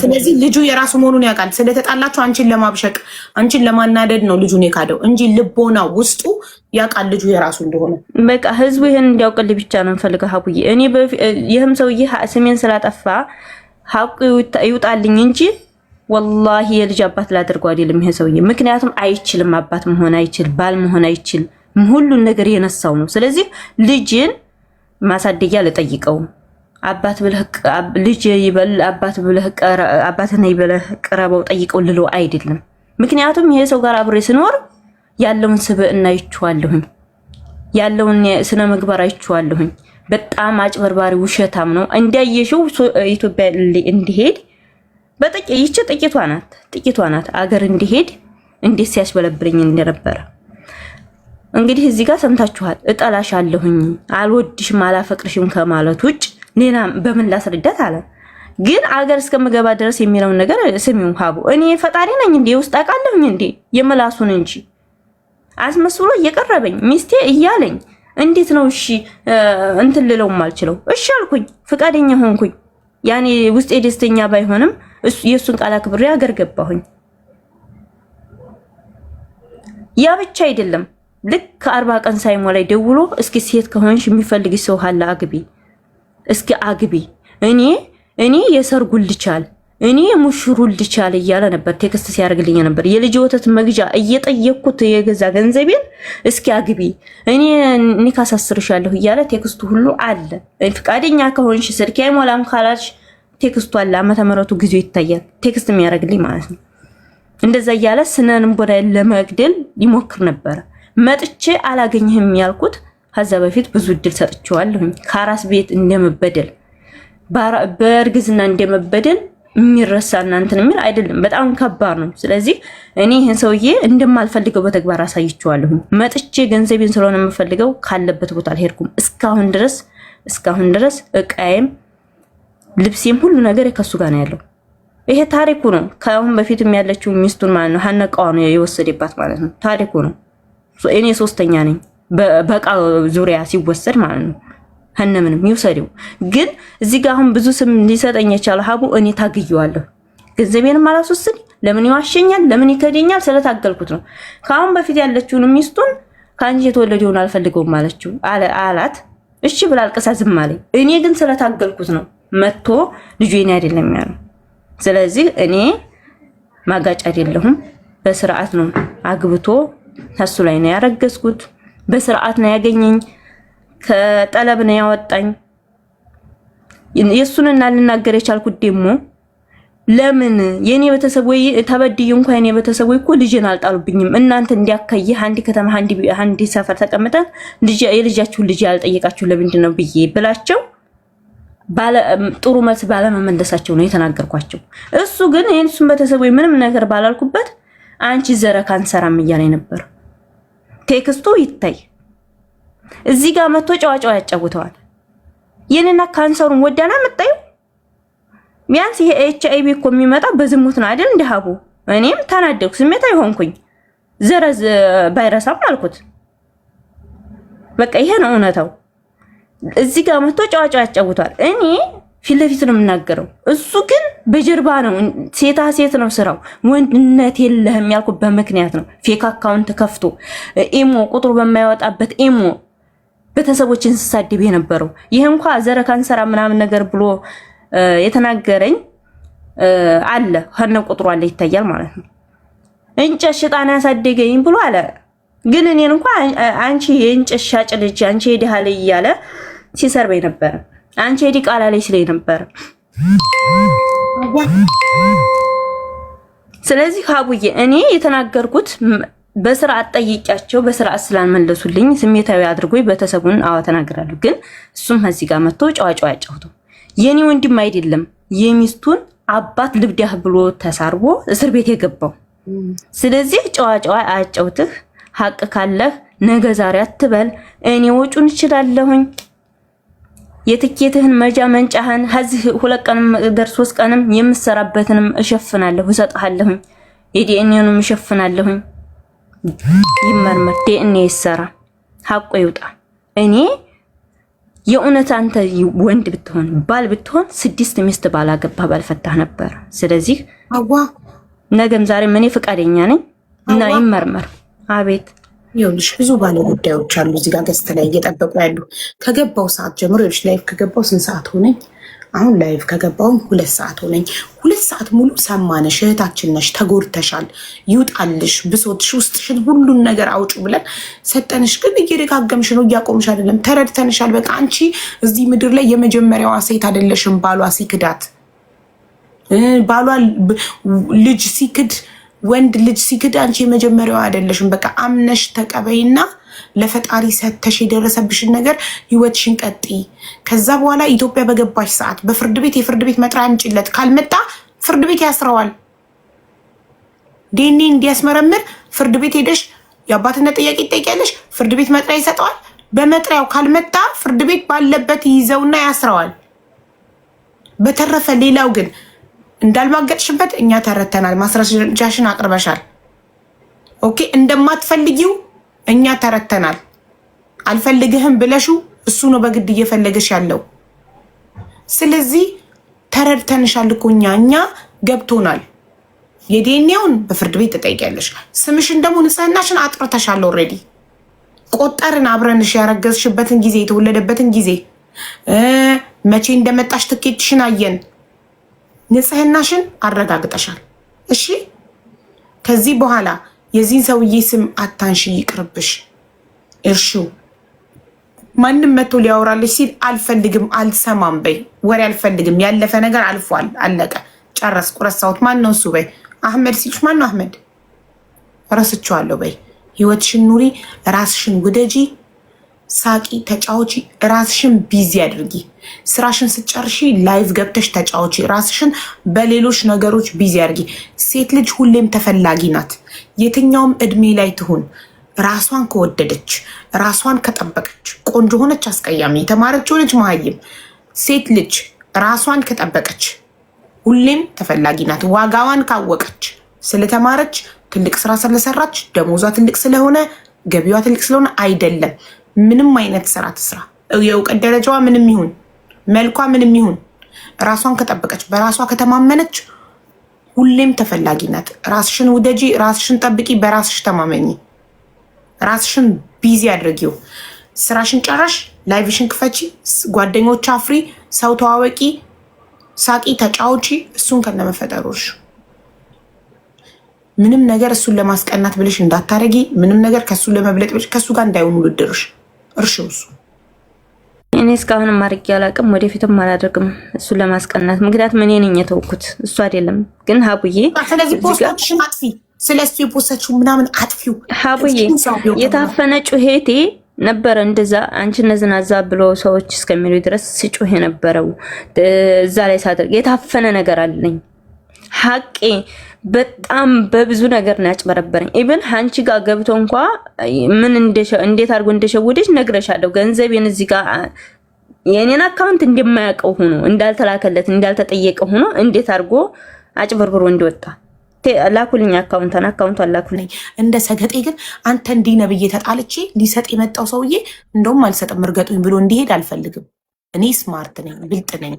ስለዚህ ልጁ የራሱ መሆኑን ያውቃል። ስለተጣላችሁ አንቺን ለማብሸቅ አንቺን ለማናደድ ነው ልጁን የካደው እንጂ ልቦና ውስጡ ያውቃል ልጁ የራሱ እንደሆነ። በቃ ህዝቡ ይሄን እንዲያውቅልኝ ብቻ ነው የምፈልገው ሀቡዬ። እኔ ይህም ሰውዬ ስሜን ስላጠፋ ሀቁ ይውጣልኝ እንጂ ወላሂ የልጅ አባት ላደርገው አይደለም ይሄ ሰውዬ። ምክንያቱም አይችልም፣ አባት መሆን አይችል፣ ባል መሆን አይችል፣ ሁሉን ነገር የነሳው ነው። ስለዚህ ልጅን ማሳደጊያ ልጠይቀው አባት ብለህ ልጅ ይበል አባት ብለህ አባትና ይበለህ ቀረበው ጠይቀው ልለው አይደለም። ምክንያቱም ይሄ ሰው ጋር አብሬ ስኖር ያለውን ስብዕና አይቼዋለሁኝ፣ ያለውን ስነ ምግባር አይቼዋለሁኝ። በጣም አጭበርባሪ ውሸታም ነው። እንዳየሽው ኢትዮጵያ እንዲሄድ ይቺ ጥቂቷ ናት አገር እንዲሄድ እንዴት ሲያስበለብልኝ እንደነበረ እንግዲህ እዚህ ጋር ሰምታችኋል። እጠላሻለሁኝ፣ አልወድሽም፣ አላፈቅርሽም ከማለት ውጭ ሌላ በምን ላስረዳት አለ። ግን አገር እስከምገባ ድረስ የሚለውን ነገር ስሚው ሀቡ። እኔ ፈጣሪ ነኝ እንዴ? ውስጥ አውቃለሁኝ እንዴ? የምላሱን እንጂ አስመስሎ እየቀረበኝ ሚስቴ እያለኝ እንዴት ነው እሺ እንትን ልለውም አልችለው። እሺ አልኩኝ፣ ፈቃደኛ ሆንኩኝ። ያኔ ውስጤ ደስተኛ ባይሆንም የሱን ቃል አክብሬ አገር ገባሁኝ። ያ ብቻ አይደለም፣ ልክ 40 ቀን ሳይሞላይ ደውሎ እስኪ ሴት ከሆንሽ የሚፈልግ ሰው አለ አግቢ፣ እስኪ አግቢ፣ እኔ የሰርጉን ልቻል፣ እኔ የሙሽሩን ልቻል እያለ ነበር ቴክስት ሲያደርግልኝ ነበር። የልጅ ወተት መግዣ እየጠየቅኩት የገዛ ገንዘቤን እስኪ አግቢ፣ እኔ ካሳስርሻለሁ እያለ ቴክስቱ ሁሉ አለ። ፍቃደኛ ከሆንሽ ስልክ አይሞላም ካላልሽ ቴክስቱ አለ። ዓመተ ምሕረቱ ጊዜው ይታያል ቴክስት የሚያደርግልኝ ማለት ነው። እንደዛ እያለ ስነንም ቦዳ ለመግደል ይሞክር ነበር። መጥቼ አላገኘህም ያልኩት ከዛ በፊት ብዙ እድል ሰጥቼዋለሁኝ። ከአራስ ቤት እንደመበደል በእርግዝና እንደመበደል የሚረሳና እንትን የሚል አይደለም። በጣም ከባድ ነው። ስለዚህ እኔ ይሄን ሰውዬ እንደማልፈልገው በተግባር አሳይቼዋለሁኝ። መጥቼ ገንዘቤን ስለሆነ የምፈልገው ካለበት ቦታ አልሄድኩም። እስካሁን ድረስ እቃዬም ልብሴም ሁሉ ነገር ከሱ ጋር ነው ያለው። ይሄ ታሪኩ ነው። ከአሁን በፊትም ያለችው ሚስቱን ማለት ነው ሀነቃዋ ነው የወሰደባት ማለት ነው። ታሪኩ ነው። እኔ ሶስተኛ ነኝ በቃ ዙሪያ ሲወሰድ ማለት ነው። ሀነምንም ይወሰደው። ግን እዚህ ጋር አሁን ብዙ ስም ሊሰጠኝ የቻለ ሀቡ እኔ ታግየዋለሁ። ገንዘቤንም አላስወስድ። ለምን ይዋሸኛል? ለምን ይከደኛል? ስለታገልኩት ነው። ከአሁን በፊት ያለችውን ሚስቱን ከአንቺ የተወለደውን አልፈልገውም አለችው አላት። እሺ ብላ አልቀሳ ዝም አለኝ። እኔ ግን ስለታገልኩት ነው መጥቶ ልጁ የኔ አይደለም ያለው። ስለዚህ እኔ ማጋጭ አይደለሁም። በስርዓት ነው አግብቶ ተሱ ላይ ነው ያረገዝኩት። በስርዓት ነው ያገኘኝ። ከጠለብ ነው ያወጣኝ። የሱንና ልናገር የቻልኩት ደግሞ ለምን የኔ ቤተሰብ ወይ ተበድይ እንኳን የኔ ቤተሰብ ወይ እኮ ልጅን አልጣሉብኝም። እናንተ እንዲያከየ አንዲ ከተማ አንዲ ሰፈር ተቀምጠን የልጃችሁን ልጅ ያልጠየቃችሁ ለምንድን ነው ብዬ ብላቸው ጥሩ መልስ ባለመመለሳቸው ነው የተናገርኳቸው። እሱ ግን የእሱን ቤተሰብ ወይ ምንም ነገር ባላልኩበት አንቺ ዘረ ካንሰራም እያለኝ ነበር። ቴክስቱ ይታይ እዚህ ጋር መጥቶ ጨዋጫው ያጫውተዋል። የኔና ካንሰሩን ወዳና መጣዩ ቢያንስ ይሄ ኤችአይቪ እኮ የሚመጣ በዝሙት ነው አይደል? እንደ ሀቡ እኔም ተናደድኩ፣ ስሜታዊ ሆንኩኝ። ዘረዝ ባይረሳም አልኩት። በቃ ይሄ ነው እውነታው። እዚህ ጋር መጥቶ ጨዋጫ ያጫውታል። እኔ ፊት ለፊት ነው የምናገረው፣ እሱ ግን በጀርባ ነው። ሴታ ሴት ነው ስራው። ወንድነት የለህም ያልኩት በምክንያት ነው። ፌክ አካውንት ከፍቶ ኢሞ ቁጥሩ በማይወጣበት ኢሞ ቤተሰቦችን ሲሳደብ የነበረው ይሄ እንኳን ዘረ ካንሰራ ምናምን ነገር ብሎ የተናገረኝ አለ ከነ ቁጥሩ አለ ይታያል ማለት ነው። እንጨት ሽጣን ያሳደገኝ ብሎ አለ። ግን እኔን እንኳን አንቺ የእንጨት ሻጭ ልጅ፣ አንቺ የድሃ ልጅ እያለ ሲሰርበኝ ነበር። አንቺ የዲቃላ ልጅ ስለኝ ነበር። ስለዚህ ሀቡዬ እኔ የተናገርኩት በስርዓት ጠይቂያቸው በስርዓት ስላልመለሱልኝ ስሜታዊ አድርጎኝ ቤተሰቡን ተናግራለሁ። ግን እሱም እዚህ ጋር መጥቶ ጨዋጫው ያጫውተው የኔ ወንድም አይደለም የሚስቱን አባት ልብዳህ ብሎ ተሳርቦ እስር ቤት የገባው። ስለዚህ ጨዋጫው አያጫውትህ። ሀቅ ካለህ ነገ ዛሬ አትበል። እኔ ወጩን እችላለሁኝ። የትኬትህን መጃ መንጫህን ከዚህ 2 ቀንም ደርሶ 3 ቀንም የምሰራበትንም እሸፍናለሁ እሰጥሃለሁኝ። የዲኤንኤንም እሸፍናለሁኝ። ይመርመር፣ ዲኤንኤ ይሰራ፣ ሀቁ ይውጣ። እኔ የእውነት አንተ ወንድ ብትሆን ባል ብትሆን 6 ሚስት ባላገባ ባልፈታህ ነበር። ስለዚህ ነገም ዛሬም እኔ ፈቃደኛ ነኝ እና ይመርመር። አቤት ይኸውልሽ ብዙ ባለ ጉዳዮች አሉ እዚህ ጋር ገስት ላይ እየጠበቁ ያሉ። ከገባው ሰዓት ጀምሮ ይኸውልሽ ላይቭ ከገባው ስንት ሰዓት ሆነኝ? አሁን ላይቭ ከገባው 2 ሰዓት ሆነኝ። 2 ሰዓት ሙሉ ሰማነሽ፣ እህታችን ነሽ፣ ተጎድተሻል፣ ይውጣልሽ ብሶትሽ፣ ውስጥሽን ሁሉን ነገር አውጩ ብለን ሰጠንሽ። ግን እየደጋገምሽ ነው፣ እያቆምሽ አይደለም። ተረድተንሻል። በቃ አንቺ እዚህ ምድር ላይ የመጀመሪያዋ ሴት አይደለሽም። ባሏ ሲክዳት፣ ባሏ ልጅ ሲክድ፣ ወንድ ልጅ ሲክድ አንቺ የመጀመሪያዋ አይደለሽም። በቃ አምነሽ ተቀበይና ለፈጣሪ ሰተሽ የደረሰብሽን ነገር ህይወትሽን ቀጥይ። ከዛ በኋላ ኢትዮጵያ በገባሽ ሰዓት በፍርድ ቤት የፍርድ ቤት መጥሪያ አምጪለት። ካልመጣ ፍርድ ቤት ያስረዋል። ዲኤንኤ እንዲያስመረምር ፍርድ ቤት ሄደሽ የአባትነት ጥያቄ ትጠይቂያለሽ። ፍርድ ቤት መጥሪያ ይሰጠዋል። በመጥሪያው ካልመጣ ፍርድ ቤት ባለበት ይይዘውና ያስረዋል። በተረፈ ሌላው ግን እንዳልማገጥሽበት እኛ ተረተናል። ማስረጃሽን አቅርበሻል። ኦኬ እንደማትፈልጊው እኛ ተረተናል። አልፈልግህም ብለሹ እሱ ነው በግድ እየፈለገሽ ያለው። ስለዚህ ተረድተንሻል እኮ እኛ ገብቶናል። የዲኤንኤውን በፍርድ ቤት ትጠይቂያለሽ። ስምሽን ደግሞ ንጽህናሽን አጥርተሻል። ኦልሬዲ ቆጠርን። አብረንሽ ያረገዝሽበትን ጊዜ የተወለደበትን ጊዜ መቼ እንደመጣሽ ትኬትሽን አየን። ንጽህናሽን አረጋግጠሻል። እሺ ከዚህ በኋላ የዚህን ሰውዬ ስም አታንሺ፣ ይቅርብሽ። እርሺው። ማንም መቶ ሊያወራልሽ ሲል አልፈልግም፣ አልሰማም በይ። ወሬ አልፈልግም። ያለፈ ነገር አልፏል፣ አለቀ፣ ጨረስኩ፣ ረሳሁት። ማን ነው እሱ በይ። አህመድ ሲልሽ ማን ነው አህመድ? ረስቼዋለሁ በይ። ህይወትሽን ኑሪ፣ ራስሽን ውደጂ፣ ሳቂ፣ ተጫዎቺ፣ ራስሽን ቢዚ አድርጊ። ስራሽን ስጨርሺ ላይቭ ገብተሽ ተጫዎቺ፣ ራስሽን በሌሎች ነገሮች ቢዚ አድርጊ። ሴት ልጅ ሁሌም ተፈላጊ ናት። የትኛውም እድሜ ላይ ትሁን ራሷን ከወደደች፣ ራሷን ከጠበቀች፣ ቆንጆ ሆነች፣ አስቀያሚ፣ የተማረች ሆነች፣ መሀይም፣ ሴት ልጅ ራሷን ከጠበቀች ሁሌም ተፈላጊ ናት። ዋጋዋን ካወቀች፣ ስለተማረች፣ ትልቅ ስራ ስለሰራች፣ ደሞዟ ትልቅ ስለሆነ፣ ገቢዋ ትልቅ ስለሆነ አይደለም። ምንም አይነት ስራ ትስራ፣ የእውቀት ደረጃዋ ምንም ይሁን፣ መልኳ ምንም ይሁን፣ ራሷን ከጠበቀች፣ በራሷ ከተማመነች ሁሌም ተፈላጊ ናት። ራስሽን ውደጂ፣ ራስሽን ጠብቂ፣ በራስሽ ተማመኝ፣ ራስሽን ቢዚ አድርጊው። ስራሽን ጨራሽ፣ ላይቭሽን ክፈቺ፣ ጓደኞች አፍሪ፣ ሰው ተዋወቂ፣ ሳቂ፣ ተጫውቺ። እሱን ከነመፈጠሩሽ ምንም ነገር እሱን ለማስቀናት ብለሽ እንዳታረጊ። ምንም ነገር ከሱ ለመብለጥ ብለሽ ከሱ ጋር እንዳይሆኑ ውድድርሽ እርሺው። እሱ እኔ እስካሁንም አድርጌ አላውቅም፣ ወደፊትም አላደርግም እሱን ለማስቀናት። ምክንያቱም እኔ ነኝ የተውኩት እሱ አይደለም። ግን ሀቡዬ ስለዚህ ፖስቶችሽን አጥፊ፣ ስለሱ የፖስተችው ምናምን አጥፊው። ሀቡዬ የታፈነ ጩሄቴ ነበረ እንደዛ አንቺ ነዝናዛ ብሎ ሰዎች እስከሚሉ ድረስ ሲጮህ የነበረው እዛ ላይ ሳደርግ የታፈነ ነገር አለኝ። ሀቄ በጣም በብዙ ነገር ነው ያጭበረበረኝ። ኢቭን አንቺ ጋር ገብቶ እንኳ ምን እንዴት አድርጎ እንደሸወደች ነግረሻለሁ። ገንዘቤን እዚህ ጋር የኔን አካውንት እንደማያውቀው ሆኖ እንዳልተላከለት እንዳልተጠየቀ ሆኖ እንዴት አድርጎ አጭበርብሮ እንደወጣ ላኩልኝ አካውንቷን ላኩልኝ። እንደ ሰገጤ ግን አንተ እንዲህ ነብዬ ተጣልቼ ሊሰጥ የመጣው ሰውዬ እንደውም አልሰጥም እርገጡኝ ብሎ እንዲሄድ አልፈልግም። እኔ ስማርት ነኝ፣ ብልጥ ነኝ።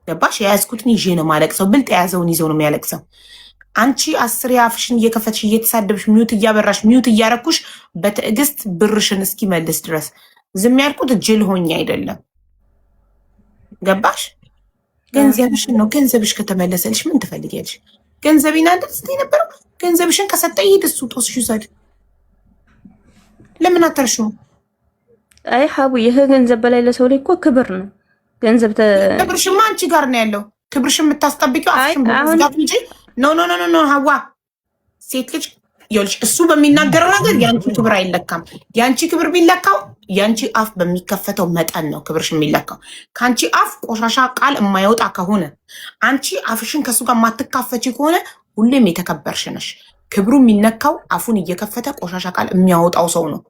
ገባሽ? የያዝኩትን ይዤ ነው ማለቅሰው። ብልጥ የያዘውን ይዘው ነው የሚያለቅሰው። አንቺ 10 አፍሽን እየከፈትሽ እየተሳደብሽ ሚዩት እያበራሽ ሚዩት እያረኩሽ በትዕግስት ብርሽን እስኪመልስ ድረስ ዝም ያልኩት ጅል ሆኜ አይደለም። ገባሽ? ገንዘብሽን ነው። ገንዘብሽ ከተመለሰልሽ ምን ትፈልጊያለሽ? ገንዘቤን አንደስ የነበረው ገንዘብሽን ከሰጠ ይሄድ እሱ ጦስሽ ይውሰድ። ለምን አተርሽ ነው? አይ ሀቡ ይሄ ገንዘብ በላይ ለሰው ላይ እኮ ክብር ነው። ገንዘብ ክብርሽማ አንቺ ጋር ነው ያለው። ክብርሽን የምታስጠብቂው አፍሽን በመዝጋት እንጂ ኖ ሀዋ ሴት ልጅ ይኸውልሽ፣ እሱ በሚናገረው ነገር የአንቺ ክብር አይለካም። የአንቺ ክብር የሚለካው የአንቺ አፍ በሚከፈተው መጠን ነው ክብርሽ የሚለካው። ከአንቺ አፍ ቆሻሻ ቃል የማይወጣ ከሆነ አንቺ አፍሽን ከእሱ ጋር የማትካፈች ከሆነ ሁሌም የተከበርሽ ነሽ። ክብሩ የሚነካው አፉን እየከፈተ ቆሻሻ ቃል የሚያወጣው ሰው ነው።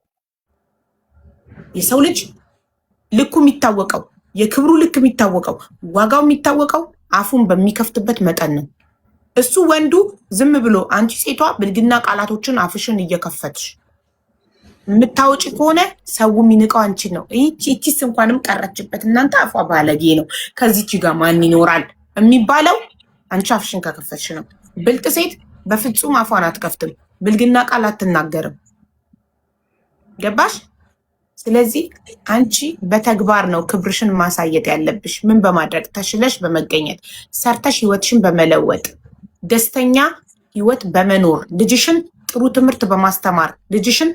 የሰው ልጅ ልኩ የሚታወቀው የክብሩ ልክ የሚታወቀው ዋጋው የሚታወቀው አፉን በሚከፍትበት መጠን ነው። እሱ ወንዱ ዝም ብሎ አንቺ ሴቷ ብልግና ቃላቶችን አፍሽን እየከፈትሽ የምታወጪ ከሆነ ሰው የሚንቀው አንቺ ነው። ይቺስ እንኳንም ቀረችበት እናንተ አፏ ባለጌ ነው ከዚች ጋር ማን ይኖራል የሚባለው አንቺ አፍሽን ከከፈትሽ ነው። ብልጥ ሴት በፍጹም አፏን አትከፍትም፣ ብልግና ቃል አትናገርም። ገባሽ? ስለዚህ አንቺ በተግባር ነው ክብርሽን ማሳየት ያለብሽ። ምን በማድረግ ተሽለሽ በመገኘት ሰርተሽ ህይወትሽን በመለወጥ ደስተኛ ህይወት በመኖር ልጅሽን ጥሩ ትምህርት በማስተማር ልጅሽን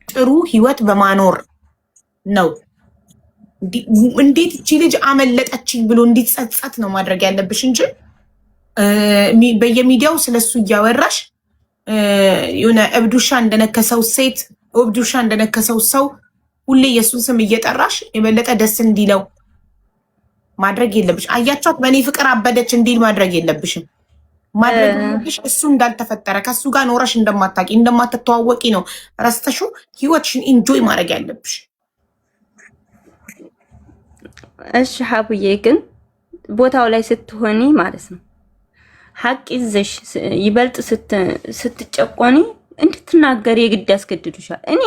ጥሩ ህይወት በማኖር ነው። እንዴት እቺ ልጅ አመለጠችኝ ብሎ እንዲጸጸት ነው ማድረግ ያለብሽ እንጂ በየሚዲያው ስለሱ እያወራሽ የሆነ እብዱሻ እንደነከሰው ሴት እብዱሻ እንደነከሰው ሰው ሁሌ የሱን ስም እየጠራሽ የበለጠ ደስ እንዲለው ማድረግ የለብሽ። አያቻት በእኔ ፍቅር አበደች እንዲል ማድረግ የለብሽም። ማድረግ የለብሽ እሱ እንዳልተፈጠረ ከሱ ጋር ኖረሽ እንደማታቂ እንደማትተዋወቂ ነው ረስተሹ ህይወትሽን ኢንጆይ ማድረግ ያለብሽ። እሺ ሀቡዬ፣ ግን ቦታው ላይ ስትሆኒ ማለት ነው ሀቅ ይዘሽ ይበልጥ ስትጨቆኒ እንድትናገር የግድ ያስገድዱሻል። እኔ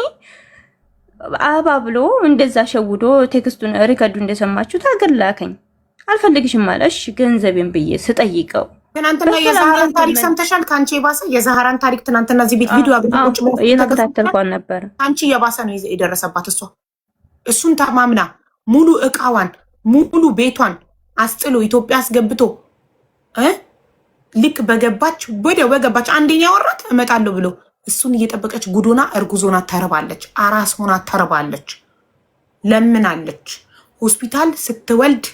አባ ብሎ እንደዛ ሸውዶ ቴክስቱን ሪከርዱ እንደሰማችሁ ታገላከኝ አልፈልግሽም ማለሽ ገንዘቤን ብዬ ስጠይቀው ትናንትና የዛህራን ታሪክ ሰምተሻል? ከአንቺ የባሰ የዛህራን ታሪክ ትናንትና እዚህ ቤት ቪዲዮ አግኝቶች እየተከታተልኳን ነበር። አንቺ የባሰ ነው የደረሰባት እሷ። እሱን ተማምና ሙሉ እቃዋን ሙሉ ቤቷን አስጥሎ ኢትዮጵያ አስገብቶ ልክ በገባች ወዲያው በገባች አንደኛ ያወራት እመጣለሁ ብሎ እሱን እየጠበቀች ጉዶና እርጉዞና ተርባለች። አራስ ሆና ተርባለች። ለምናለች። ሆስፒታል ስትወልድ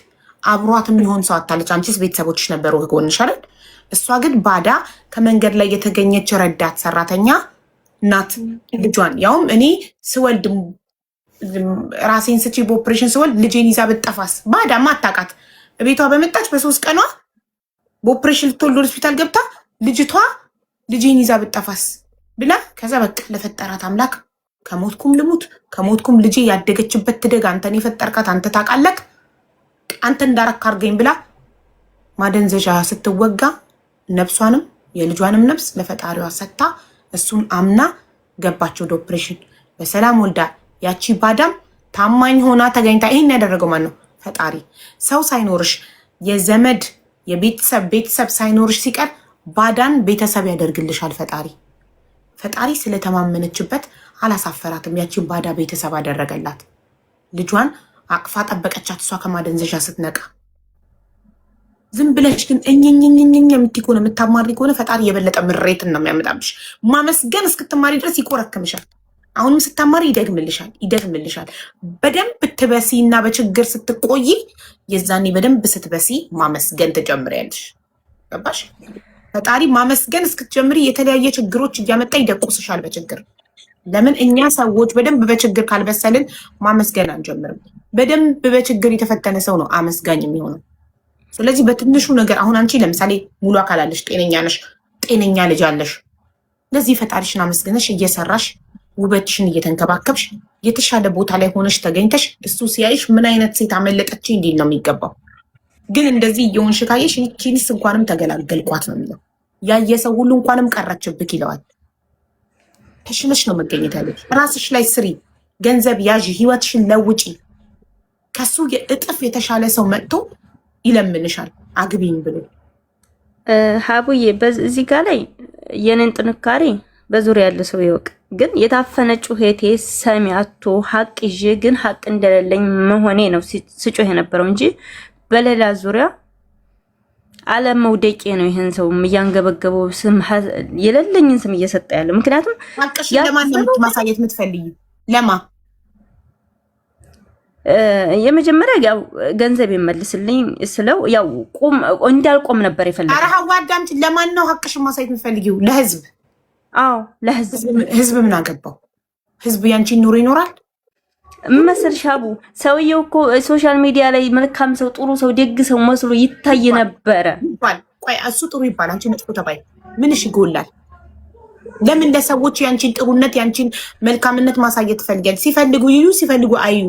አብሯት የሚሆን ሰው አታለች። አንቺስ ቤተሰቦችሽ ነበሩ ጎንሽ አይደል? እሷ ግን ባዳ ከመንገድ ላይ የተገኘች ረዳት ሰራተኛ ናት። ልጇን ያውም እኔ ስወልድ ራሴን ስቺ በኦፕሬሽን ስወልድ ልጄን ይዛ ብጠፋስ ባዳ ማታቃት ቤቷ በመጣች በ3 ቀኗ በኦፕሬሽን ልትወልድ ሆስፒታል ገብታ ልጅቷ ልጄን ይዛ ብጠፋስ ብላ ከዛ በቃ ለፈጠራት አምላክ ከሞትኩም ልሙት ከሞትኩም ልጄ ያደገችበት ትደግ አንተን የፈጠርካት አንተ ታውቃለህ አንተ እንዳረክ አድርገኝ ብላ ማደንዘዣ ስትወጋ ነፍሷንም የልጇንም ነፍስ ለፈጣሪዋ ሰጥታ እሱን አምና ገባች ወደ ኦፕሬሽን በሰላም ወልዳ። ያቺ ባዳም ታማኝ ሆና ተገኝታ ይሄን ያደረገው ማን ነው? ፈጣሪ። ሰው ሳይኖርሽ የዘመድ ቤተሰብ ሳይኖርሽ ሲቀር ባዳን ቤተሰብ ያደርግልሻል ፈጣሪ። ፈጣሪ ስለተማመነችበት አላሳፈራትም። ያቺን ባዳ ቤተሰብ አደረገላት። ልጇን አቅፋ ጠበቀቻት። እሷ ከማደንዘዣ ስትነቃ ዝም ብለሽ ግን እኝኝኝኝኝ የምትይ ከሆነ የምታማሪ ከሆነ ፈጣሪ የበለጠ ምሬትን ነው የሚያመጣብሽ። ማመስገን እስክትማሪ ድረስ ይቆረክምሻል። አሁንም ስታማሪ ይደግምልሻል። በደንብ ትበሲ እና በችግር ስትቆይ የዛኔ በደንብ ስትበሲ ማመስገን ትጀምሪያለሽ። ገባሽ? ፈጣሪ ማመስገን እስክትጀምሪ የተለያየ ችግሮች እያመጣ ይደቁስሻል በችግር። ለምን እኛ ሰዎች በደንብ በችግር ካልበሰልን ማመስገን አንጀምርም። በደንብ በችግር የተፈተነ ሰው ነው አመስጋኝ የሚሆነው። ስለዚህ በትንሹ ነገር አሁን አንቺ ለምሳሌ ሙሉ አካል አለሽ፣ ጤነኛ ነሽ፣ ጤነኛ ልጅ አለሽ። ለዚህ ፈጣሪሽን አመስግነሽ እየሰራሽ ውበትሽን እየተንከባከብሽ የተሻለ ቦታ ላይ ሆነሽ ተገኝተሽ እሱ ሲያይሽ ምን አይነት ሴት አመለጠች እንዲል ነው የሚገባው። ግን እንደዚህ እየሆንሽ ካየሽ ይቺንስ እንኳንም ተገላገልኳት ነው የሚለው። ያየ ሰው ሁሉ እንኳንም ቀረችብክ ይለዋል። ተሽለሽ ነው መገኘት ያለሽ። ራስሽ ላይ ስሪ፣ ገንዘብ ያዥ፣ ህይወትሽን ለውጪ። ከሱ የእጥፍ የተሻለ ሰው መጥቶ ይለምንሻል አግቢኝ ብሎ። ሀቡዬ በዚህ ጋር ላይ የኔን ጥንካሬ በዙሪያ ያለ ሰው ይወቅ። ግን የታፈነ ጩኸቴ ሰሚ አጥቶ ሀቅ ይዤ ግን ሀቅ እንደሌለኝ መሆኔ ነው ስጮህ የነበረው እንጂ በሌላ ዙሪያ አለመውደቄ ነው። ይሄን ሰው እያንገበገበው ስም የሌለኝን ስም እየሰጠ ያለው ምክንያቱም ሀቅሽ ለማን ነው ማሳየት የምትፈልጊ? ለማ የመጀመሪያ ያው ገንዘብ ይመልስልኝ ስለው ያው እንዳልቆም ነበር የፈለገው። ኧረ ሀዋ አዳምጪ። ለማን ነው ሀቅሽ ማሳየት የምትፈልጊው? ለህዝብ? አዎ ለህዝብ። ህዝብ ምን አገባው? ህዝብ ያንቺን ኑሮ ይኖራል መሰል ሻቡ። ሰውየው እኮ ሶሻል ሚዲያ ላይ መልካም ሰው፣ ጥሩ ሰው፣ ደግ ሰው መስሎ ይታይ ነበረ። ቆይ እሱ ጥሩ ይባል፣ አንቺ መጥፎ ተባይ። ምንሽ ይጎላል? ለምን ለሰዎች ያንቺን ጥሩነት ያንቺን መልካምነት ማሳየት ትፈልጊያለሽ? ሲፈልጉ ይዩ፣ ሲፈልጉ አዩ።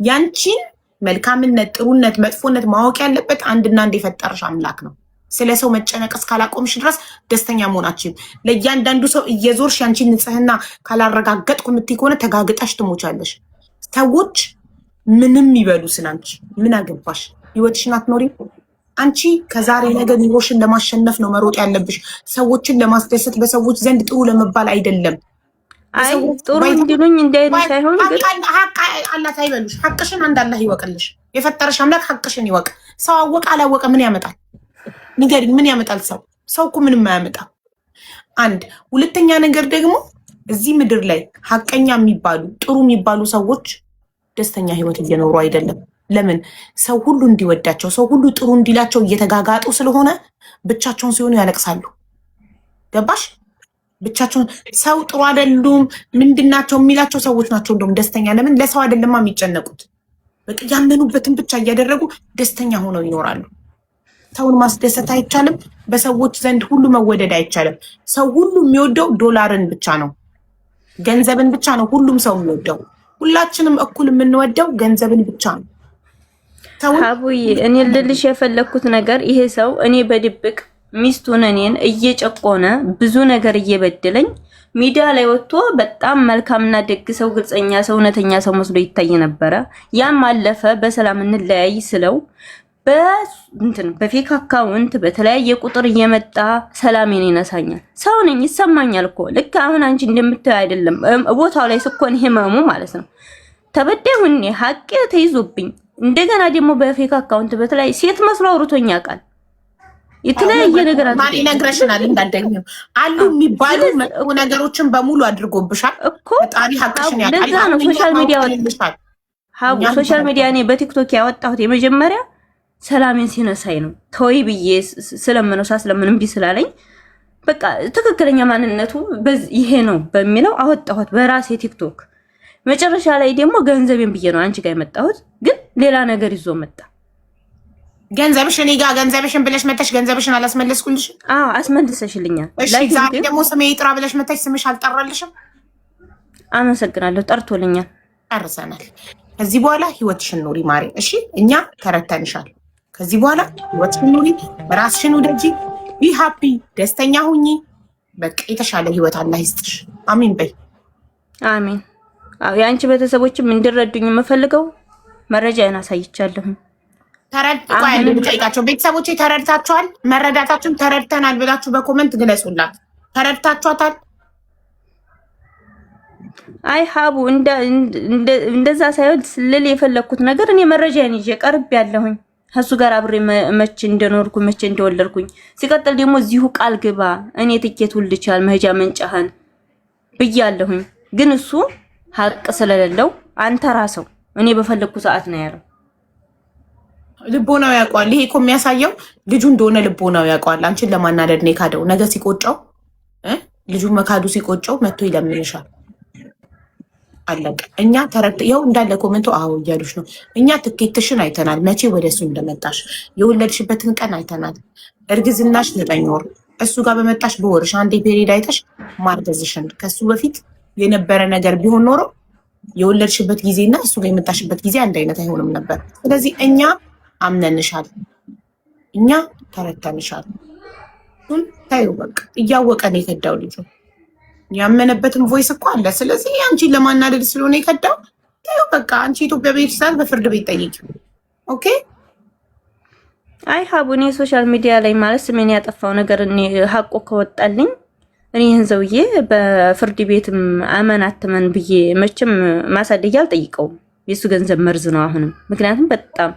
ያንቺን መልካምነት፣ ጥሩነት፣ መጥፎነት ማወቅ ያለበት አንድና አንድ የፈጠረሽ አምላክ ነው። ስለ ሰው መጨነቅ እስካላቆምሽ ድረስ ደስተኛ መሆናችን ለእያንዳንዱ ሰው እየዞርሽ ያንቺን ንጽህና ካላረጋገጥኩ የምትይ ከሆነ ተጋግጠሽ ትሞቻለሽ። ሰዎች ምንም ይበሉ ስላንቺ ምን አገባሽ? ህይወትሽን አትኖሪም? አንቺ ከዛሬ ነገ ኑሮሽን ለማሸነፍ ነው መሮጥ ያለብሽ፣ ሰዎችን ለማስደሰት በሰዎች ዘንድ ጥሩ ለመባል አይደለም። አይ ጥሩ እንዲሉኝ እንዳይሉ ሳይሆን ግን ሀቅ አላት አይበሉሽ። ሀቅሽን አንድ አላህ ይወቅልሽ። የፈጠረሽ አምላክ ሀቅሽን ይወቅ። ሰው አወቀ አላወቀ ምን ያመጣል? ንገሪኝ፣ ምን ያመጣል? ሰው እኮ ምንም አያመጣም። አንድ ሁለተኛ ነገር ደግሞ እዚህ ምድር ላይ ሀቀኛ የሚባሉ ጥሩ የሚባሉ ሰዎች ደስተኛ ህይወት እየኖሩ አይደለም። ለምን? ሰው ሁሉ እንዲወዳቸው ሰው ሁሉ ጥሩ እንዲላቸው እየተጋጋጡ ስለሆነ ብቻቸውን ሲሆኑ ያለቅሳሉ። ገባሽ? ብቻቸውን ሰው ጥሩ አይደሉም ምንድናቸው የሚላቸው ሰዎች ናቸው እንደውም ደስተኛ። ለምን? ለሰው አይደለማ የሚጨነቁት። በቃ ያመኑበትን ብቻ እያደረጉ ደስተኛ ሆነው ይኖራሉ። ሰውን ማስደሰት አይቻልም። በሰዎች ዘንድ ሁሉ መወደድ አይቻልም። ሰው ሁሉ የሚወደው ዶላርን ብቻ ነው፣ ገንዘብን ብቻ ነው ሁሉም ሰው የሚወደው። ሁላችንም እኩል የምንወደው ገንዘብን ብቻ ነው። ሀቡዬ እኔ ልልሽ የፈለኩት ነገር ይሄ ሰው እኔ በድብቅ ሚስቱን እኔን እየጨቆነ ብዙ ነገር እየበደለኝ ሚዲያ ላይ ወጥቶ በጣም መልካምና ደግ ሰው፣ ግልጸኛ ሰው፣ እውነተኛ ሰው መስሎ ይታይ ነበረ። ያም አለፈ። በሰላም እንለያይ ስለው በፌክ አካውንት በተለያየ ቁጥር እየመጣ ሰላሜን ይነሳኛል። ሰው ነኝ ይሰማኛል እኮ ልክ አሁን አንቺ እንደምታዩ አይደለም። ቦታው ላይ ስኮን ህመሙ ማለት ነው። ተበደሁኝ ሀቄ ተይዞብኝ እንደገና ደግሞ በፌክ አካውንት በተለያየ ሴት መስሎ አውርቶኝ ያውቃል። የተለያየ ነገር ማን ይነግረሽናል? እንዳደግኝም አሉ የሚባሉ መጥፎ ነገሮችን በሙሉ አድርጎብሻል እኮ ፈጣሪ ሀቅሽን ያውቃል። ለዛ ነው ሶሻል ሚዲያ ወጥቷል። ሶሻል ሚዲያ እኔ በቲክቶክ ያወጣሁት የመጀመሪያ ሰላሜን ሲነሳይ ነው። ተወይ ብዬ ስለምነው ስለምንም ቢ ስላለኝ በቃ ትክክለኛ ማንነቱ ይሄ ነው በሚለው አወጣሁት በራሴ ቲክቶክ። መጨረሻ ላይ ደግሞ ገንዘቤን ብዬ ነው አንቺ ጋር የመጣሁት፣ ግን ሌላ ነገር ይዞ መጣ። ገንዘብሽ እኔ ጋር ገንዘብሽን ብለሽ መተሽ ገንዘብሽን አላስመለስኩልሽ? አዎ አስመልሰሽልኛል። እሺ ዛሬ ደግሞ ስሜ ይጥራ ብለሽ መተሽ ስምሽ አልጠራልሽም? አመሰግናለሁ። ጠርቶልኛል። ጨርሰናል። ከዚህ በኋላ ህይወትሽን ኑሪ ማሪ። እሺ እኛ ተረተንሻል። ከዚህ በኋላ ህይወትሽን ኑሪ፣ ራስሽን ውደጂ፣ ቢ ሃፒ፣ ደስተኛ ሁኚ። በቃ የተሻለ ህይወት አላህ ይስጥሽ። አሚን በይ። አሚን። አዎ የአንቺ ቤተሰቦችም እንዲረዱኝ የምፈልገው መረጃዬን አሳይቻለሁ። ጠይቃቸው ቤተሰቦቼ ተረድታችኋል? መረዳታችሁን ተረድተናል ብላችሁ በኮመንት ግለጹላት። ተረድታችኋታል? አይ ሀቡ እንደዛ ሳይሆን ልል የፈለኩት ነገር እኔ መረጃዬን ይዤ ቀርብ ያለሁኝ ከሱ ጋር አብሬ መቼ እንደኖርኩ መቼ እንደወለድኩኝ። ሲቀጥል ደግሞ እዚሁ ቃል ግባ እኔ ትኬት ውልድቻል መሄጃ መንጫህን ብያለሁኝ። ግን እሱ ሀቅ ስለሌለው አንተ ራስህ እኔ በፈለኩ ሰዓት ነው ያለው። ልቦናው ያውቀዋል። ይሄ እኮ የሚያሳየው ልጁ እንደሆነ ልቦናው ያውቀዋል። አንቺን ለማናደድ ነው የካደው። ነገ ሲቆጨው ልጁ መካዱ ሲቆጨው መጥቶ ይለምንሻል። አለቀ። እኛ ይኸው እንዳለ ኮመንቱ አዎ እያሉሽ ነው። እኛ ትኬትሽን አይተናል፣ መቼ ወደ እሱ እንደመጣሽ የወለድሽበትን ቀን አይተናል። እርግዝናሽ 9 ወር እሱ ጋር በመጣሽ በወርሽ አንዴ ፔሪድ አይተሽ ማርገዝሽን ከሱ በፊት የነበረ ነገር ቢሆን ኖሮ የወለድሽበት ጊዜና እሱ ጋር የመጣሽበት ጊዜ አንድ አይነት አይሆንም ነበር። ስለዚህ እኛ አምነንሻል፣ እኛ ተረተንሻል። ታዩ በቃ እያወቀ ነው የከዳው ልጁ። ያመነበትን ቮይስ እኮ አለ። ስለዚህ አንቺን ለማናደድ ስለሆነ የከዳው ታዩ በቃ አንቺ ኢትዮጵያ ቤተሰብ በፍርድ ቤት ጠይቂ። ኦኬ አይ ሀቡኔ ሶሻል ሚዲያ ላይ ማለት ስሜን ያጠፋው ነገር እኔ ሀቆ ከወጣልኝ እኔ ይህን ሰውዬ በፍርድ ቤትም አመናትመን ብዬ መቼም ማሳደጊያ አልጠይቀውም። የሱ ገንዘብ መርዝ ነው አሁንም። ምክንያቱም በጣም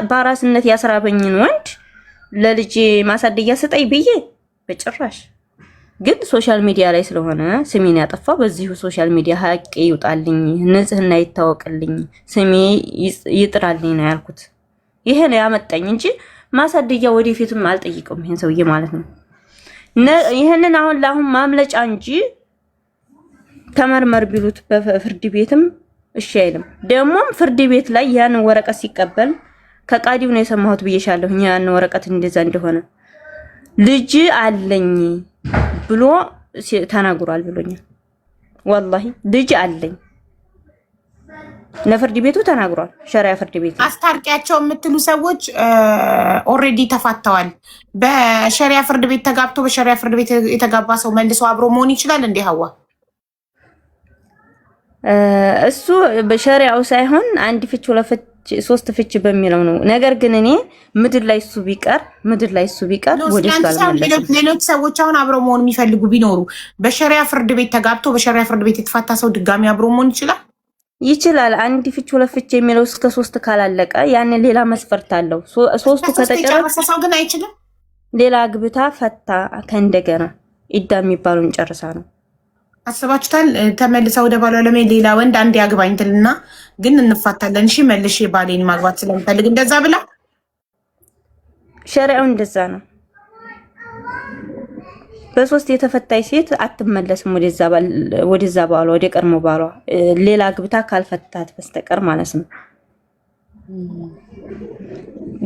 በአራስነት ያስራበኝን ወንድ ለልጅ ማሳደጊያ ስጠይ ብዬ በጭራሽ። ግን ሶሻል ሚዲያ ላይ ስለሆነ ስሜን ያጠፋው በዚሁ ሶሻል ሚዲያ ሀቅ ይውጣልኝ፣ ንጽህና ይታወቅልኝ፣ ስሜ ይጥራልኝ ነው ያልኩት። ይሄ ነው ያመጣኝ እንጂ ማሳደጊያ ወደፊትም አልጠይቀውም ይሄን ሰውዬ ማለት ነው። ይሄንን አሁን ለአሁን ማምለጫ እንጂ ተመርመር ቢሉት በፍርድ ቤትም እሺ አይልም። ደግሞም ፍርድ ቤት ላይ ያን ወረቀት ሲቀበል ከቃዲው ነው የሰማሁት ብዬሻለሁ። ያን ወረቀት እንደዛ እንደሆነ ልጅ አለኝ ብሎ ተናግሯል ብሎኛል። ወላሂ ልጅ አለኝ ለፍርድ ቤቱ ተናግሯል። ሸሪያ ፍርድ ቤት አስታርቂያቸው የምትሉ ሰዎች ኦሬዲ ተፋተዋል። በሸሪያ ፍርድ ቤት ተጋብቶ በሸሪያ ፍርድ ቤት የተጋባ ሰው መልሶ አብሮ መሆን ይችላል እንዴ? ሀዋ እሱ በሸሪያው ሳይሆን አንድ ፍች ሁለት ፍች ሶስት ፍች በሚለው ነው። ነገር ግን እኔ ምድር ላይ እሱ ቢቀር ወደ ሌሎች ሰዎች አሁን አብሮ መሆን የሚፈልጉ ቢኖሩ በሸሪያ ፍርድ ቤት ተጋብቶ በሸሪያ ፍርድ ቤት የተፋታ ሰው ድጋሚ አብሮ መሆን ይችላል። አንድ ፍች ሁለት ፍች የሚለው እስከ 3 ካላለቀ ያን ሌላ መስፈርት አለው። 3ቱ ከተጨረሰ ሰው ግን አይችልም። ሌላ ግብታ ፈታ ከእንደገና ኢዳ የሚባሉን ጨርሳ ነው። አስባችሁታል? ተመልሳ ወደ ባሏ ለመሄድ ሌላ ወንድ አንድ ያግባኝ ትልና ግን እንፋታለን፣ እሺ መልሼ ባሌን ማግባት ስለምፈልግ እንደዛ ብላ ሸሪዓው እንደዛ ነው። በ3 የተፈታች ሴት አትመለስም ወደዛ ባሏ ወደ ቀድሞ ባሏ ሌላ ግብታ ካልፈታት በስተቀር ማለት ነው።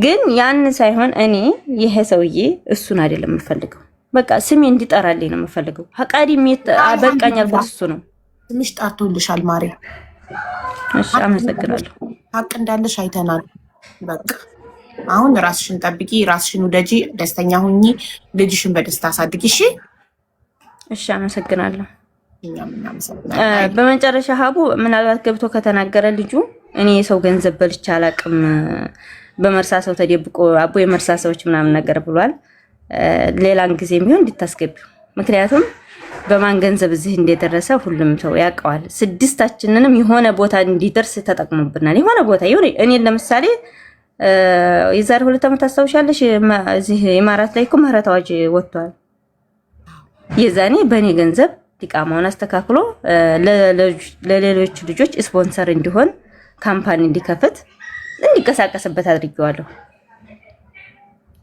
ግን ያን ሳይሆን እኔ ይሄ ሰውዬ እሱን አይደለም የምፈልገው። በቃ ስሜ እንዲጠራልኝ ነው የምፈልገው። ሀቃዲም በቃኛል እሱ ነው። ስምሽ ጣርቶልሻል ማሬ። እሺ አመሰግናለሁ። ሀቅ እንዳለሽ አይተናል። በቃ አሁን ራስሽን ጠብቂ፣ ራስሽን ውደጂ፣ ደስተኛ ሁኚ፣ ልጅሽን በደስታ አሳድጊ። እሺ እሺ አመሰግናለሁ። በመጨረሻ ሀቡ ምናልባት ገብቶ ከተናገረ ልጁ እኔ የሰው ገንዘብ በልቼ አላቅም፣ በመርሳ ሰው ተደብቆ አቦ የመርሳ ሰዎች ምናምን ነገር ብሏል። ሌላን ጊዜም ቢሆን እንድታስገቢው። ምክንያቱም በማን ገንዘብ እዚህ እንደደረሰ ሁሉም ሰው ያውቀዋል። 6ታችንንም የሆነ ቦታ እንዲደርስ ተጠቅሞብናል። የሆነ ቦታ እኔ ለምሳሌ የዛሬ 2 ዓመት ታስታውሻለሽ? እዚህ ኢማራት ላይ እኮ ምህረት አዋጅ ወጥቷል። የዛኔ በእኔ ገንዘብ ዲቃማውን አስተካክሎ ለሌሎች ልጆች ስፖንሰር እንዲሆን ካምፓኒ እንዲከፍት እንዲቀሳቀስበት አድርጌዋለሁ።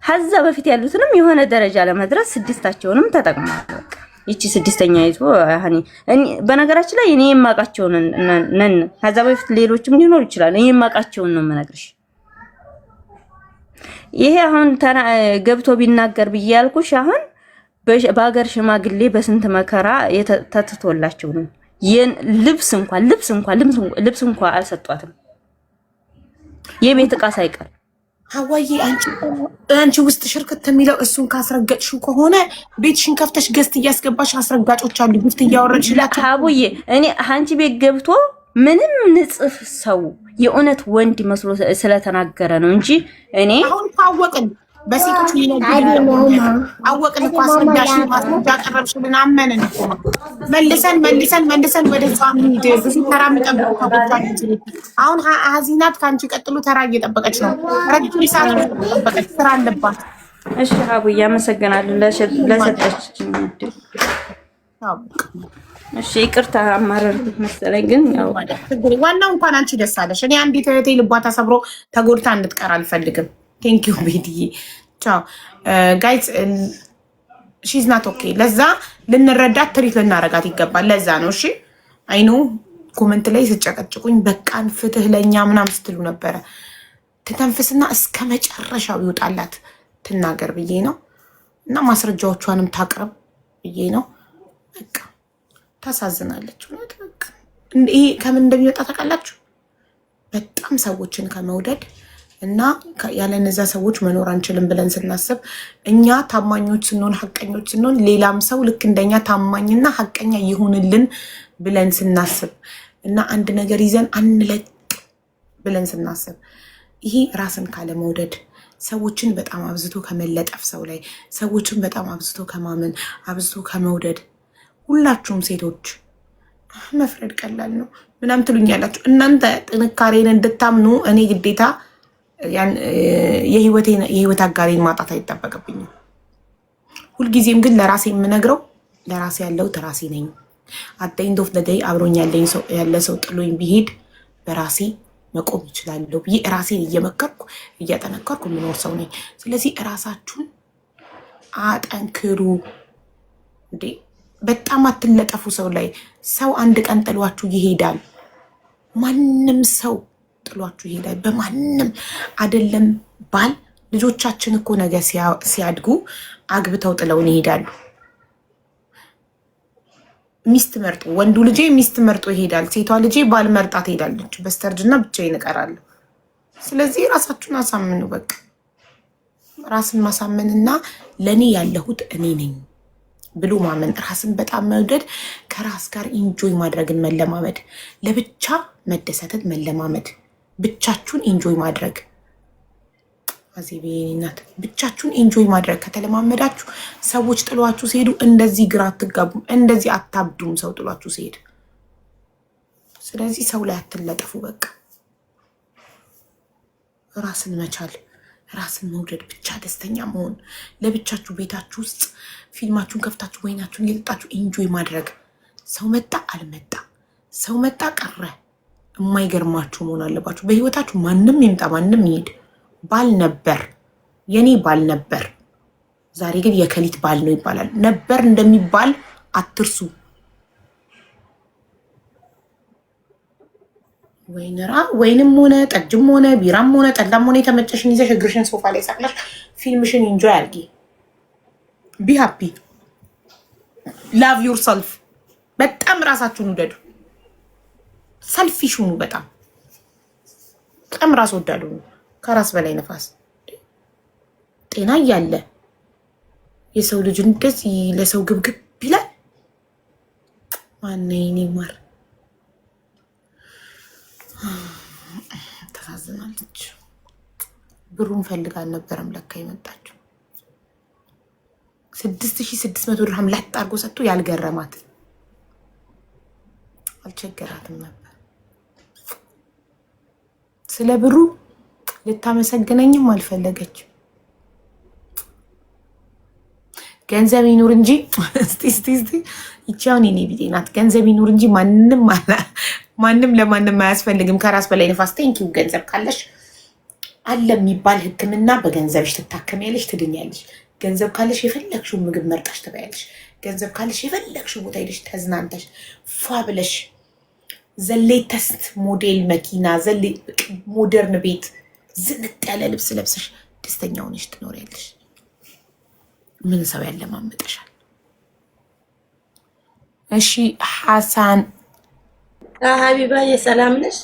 ሀዛ በፊት ያሉትንም የሆነ ደረጃ ለመድረስ 6ታቸውንም ተጠቅሟል። ይቺ 6ኛ ይዞ በነገራችን ላይ እኔ የማውቃቸው ነን። ሀዛ በፊት ሌሎችም ሊኖር ይችላል። እኔ የማውቃቸውን ነው የምነግርሽ። ይሄ አሁን ገብቶ ቢናገር ብዬ ያልኩሽ አሁን በሀገር ሽማግሌ በስንት መከራ ተትቶላቸው ነው። ልብስ እንኳን አልሰጧትም። የቤት ዕቃ ሳይቀር ሀዋዬ አንቺ ውስጥ ሽርክት የሚለው እሱን ካስረገጥሽው ከሆነ ቤትሽን ከፍተሽ ገዝት እያስገባሽ አስረጋጮች አሉ። ጉፍት እያወረድሽላቸው ሀቡዬ እኔ አንቺ ቤት ገብቶ ምንም ንጽፍ ሰው የእውነት ወንድ መስሎ ስለተናገረ ነው እንጂ እኔ አሁን ታወቅን በሴቶች አወቅን እኮ አስረዳሽ ማስረጃ ቀረብሽልን አመንን እኮ መልሰን ወደ ጻም ሂድ። ብዙ ተራ የሚጠብቁ ከቦታች አሁን ሀዚናት ከአንቺ ቀጥሎ ተራ እየጠበቀች ነው። ረጅም ሰዓት ጠበቀች፣ ስራ አለባት። እሺ ሀቡዬ አመሰግናለሁ ለሰጠች። እሺ ይቅርታ አማረርኩት መሰለኝ፣ ግን ያው ዋናው እንኳን አንቺ ደስ አለሽ። እኔ አንዲት እህቴ ልቧ ተሰብሮ ተጎድታ እንድትቀር አልፈልግም። ቴንክ ዩ ቤትዬ። ቻው ጋይስ። ሺዝ ናት ኦኬ። ለዛ ልንረዳት ትሪት ልናረጋት ይገባል። ለዛ ነው እሺ። አይኑ ኮመንት ላይ ስጨቀጭቁኝ በቃን ፍትህ ለእኛ ምናምን ስትሉ ነበረ። ትተንፍስና እስከ መጨረሻው ይውጣላት ትናገር ብዬ ነው። እና ማስረጃዎቿንም ታቅርብ ብዬ ነው። በቃ ታሳዝናለች እውነት። በቃ ይሄ ከምን እንደሚወጣ ታውቃላችሁ? በጣም ሰዎችን ከመውደድ እና ያለ እነዛ ሰዎች መኖር አንችልም ብለን ስናስብ እኛ ታማኞች ስንሆን ሐቀኞች ስንሆን ሌላም ሰው ልክ እንደኛ ታማኝና ሐቀኛ ይሁንልን ብለን ስናስብ እና አንድ ነገር ይዘን አንለቅ ብለን ስናስብ ይሄ ራስን ካለመውደድ ሰዎችን በጣም አብዝቶ ከመለጠፍ ሰው ላይ ሰዎችን በጣም አብዝቶ ከማመን አብዝቶ ከመውደድ ሁላችሁም ሴቶች መፍረድ ቀላል ነው ምናምን ትሉኛላችሁ። እናንተ ጥንካሬን እንድታምኑ እኔ ግዴታ የህይወት አጋሬን ማጣት አይጠበቅብኝም። ሁልጊዜም ግን ለራሴ የምነግረው ለራሴ ያለሁት ራሴ ነኝ። አት ኤንድ ኦፍ ዘ ዴይ አብሮኝ ያለ ሰው ጥሎኝ ቢሄድ በራሴ መቆም ይችላለሁ ብዬ ራሴን እየመከርኩ እያጠነከርኩ የምኖር ሰው ነኝ። ስለዚህ ራሳችሁን አጠንክሩ። እንዴ በጣም አትለጠፉ ሰው ላይ። ሰው አንድ ቀን ጥሏችሁ ይሄዳል። ማንም ሰው ጥሏችሁ ይሄዳል። በማንም አይደለም ባል ልጆቻችን እኮ ነገ ሲያድጉ አግብተው ጥለውን ይሄዳሉ። ሚስት መርጦ ወንዱ ልጄ ሚስት መርጦ ይሄዳል። ሴቷ ልጄ ባል መርጣ ትሄዳለች። በስተርጅና ብቻዬን እቀራለሁ። ስለዚህ ራሳችሁን አሳምኑ። በቃ ራስን ማሳመንና ለኔ ያለሁት እኔ ነኝ ብሎ ማመን፣ ራስን በጣም መውደድ፣ ከራስ ጋር ኢንጆይ ማድረግን መለማመድ፣ ለብቻ መደሰትን መለማመድ፣ ብቻችሁን ኢንጆይ ማድረግ። አዜቤናት ብቻችሁን ኢንጆይ ማድረግ ከተለማመዳችሁ ሰዎች ጥሏችሁ ሲሄዱ እንደዚህ ግራ አትጋቡም፣ እንደዚህ አታብዱም ሰው ጥሏችሁ ሲሄድ። ስለዚህ ሰው ላይ አትለጠፉ። በቃ ራስን መቻል፣ ራስን መውደድ፣ ብቻ ደስተኛ መሆን፣ ለብቻችሁ ቤታችሁ ውስጥ ፊልማችሁን ከፍታችሁ ወይናችሁን እየጠጣችሁ ኢንጆይ ማድረግ። ሰው መጣ አልመጣ፣ ሰው መጣ ቀረ የማይገርማችሁ መሆን አለባችሁ። በህይወታችሁ ማንም ይምጣ ማንም ይሄድ፣ ባል ነበር የኔ ባል ነበር፣ ዛሬ ግን የከሊት ባል ነው ይባላል። ነበር እንደሚባል አትርሱ። ወይንም ሆነ ጠጅም ሆነ ቢራም ሆነ ጠላም ሆነ የተመቸሽን ይዘሽ እግርሽን ሶፋ ላይ ሰቅለሽ ፊልምሽን ኢንጆይ አድርጊ። ቢ ሃፒ ላቭ ዩር ሰልፍ። በጣም ራሳችሁን ውደዱ። ሰልፊሽ ሁኑ። በጣም ራስ ወዳዱ ነው። ከራስ በላይ ነፋስ። ጤና እያለ የሰው ልጅ እንደዚህ ለሰው ግብግብ ይላል። ማነው ማር ተሳዝናለች። ብሩን ፈልጋ አልነበረም ለካ የመጣችው። 6600 ድርሃም ላጥ አድርጎ ሰጥቶ ያልገረማት አልቸገራትም ነበር። ስለ ብሩ ልታመሰግነኝም አልፈለገች። ገንዘብ ይኑር እንጂ እስቲ ይቻውን የኔ ቢጤ ናት። ገንዘብ ይኑር እንጂ ማንም ለማንም አያስፈልግም። ከራስ በላይ ነፋስ። ቴንኪው። ገንዘብ ካለሽ አለ የሚባል ሕክምና በገንዘብሽ ትታከሚያለሽ፣ ትድኛለሽ። ገንዘብ ካለሽ የፈለግሽው ምግብ መርጣሽ ትበያለሽ። ገንዘብ ካለሽ የፈለግሽው ቦታ ሄደሽ ተዝናንተሽ ፏ ብለሽ ዘሌተስት ሞዴል መኪና ሞደርን ቤት ዝንጥ ያለ ልብስ ለብሰሽ ደስተኛ ሆነሽ ትኖሪያለሽ። ምን ሰው ያለማመጠሻል? እሺ ሐሳን ሀቢባ የሰላም ነሽ?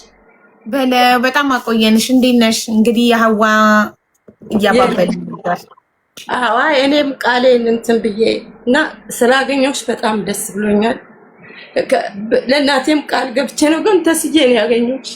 በጣም አቆየንሽ። እንዴት ነሽ? እንግዲህ የሀዋ እያባበል ነበር። እኔም ቃሌን እንትን ብዬ እና ስላገኘሁሽ በጣም ደስ ብሎኛል። ለእናቴም ቃል ገብቼ ነው ግን ተስዬ ነው ያገኘሁሽ።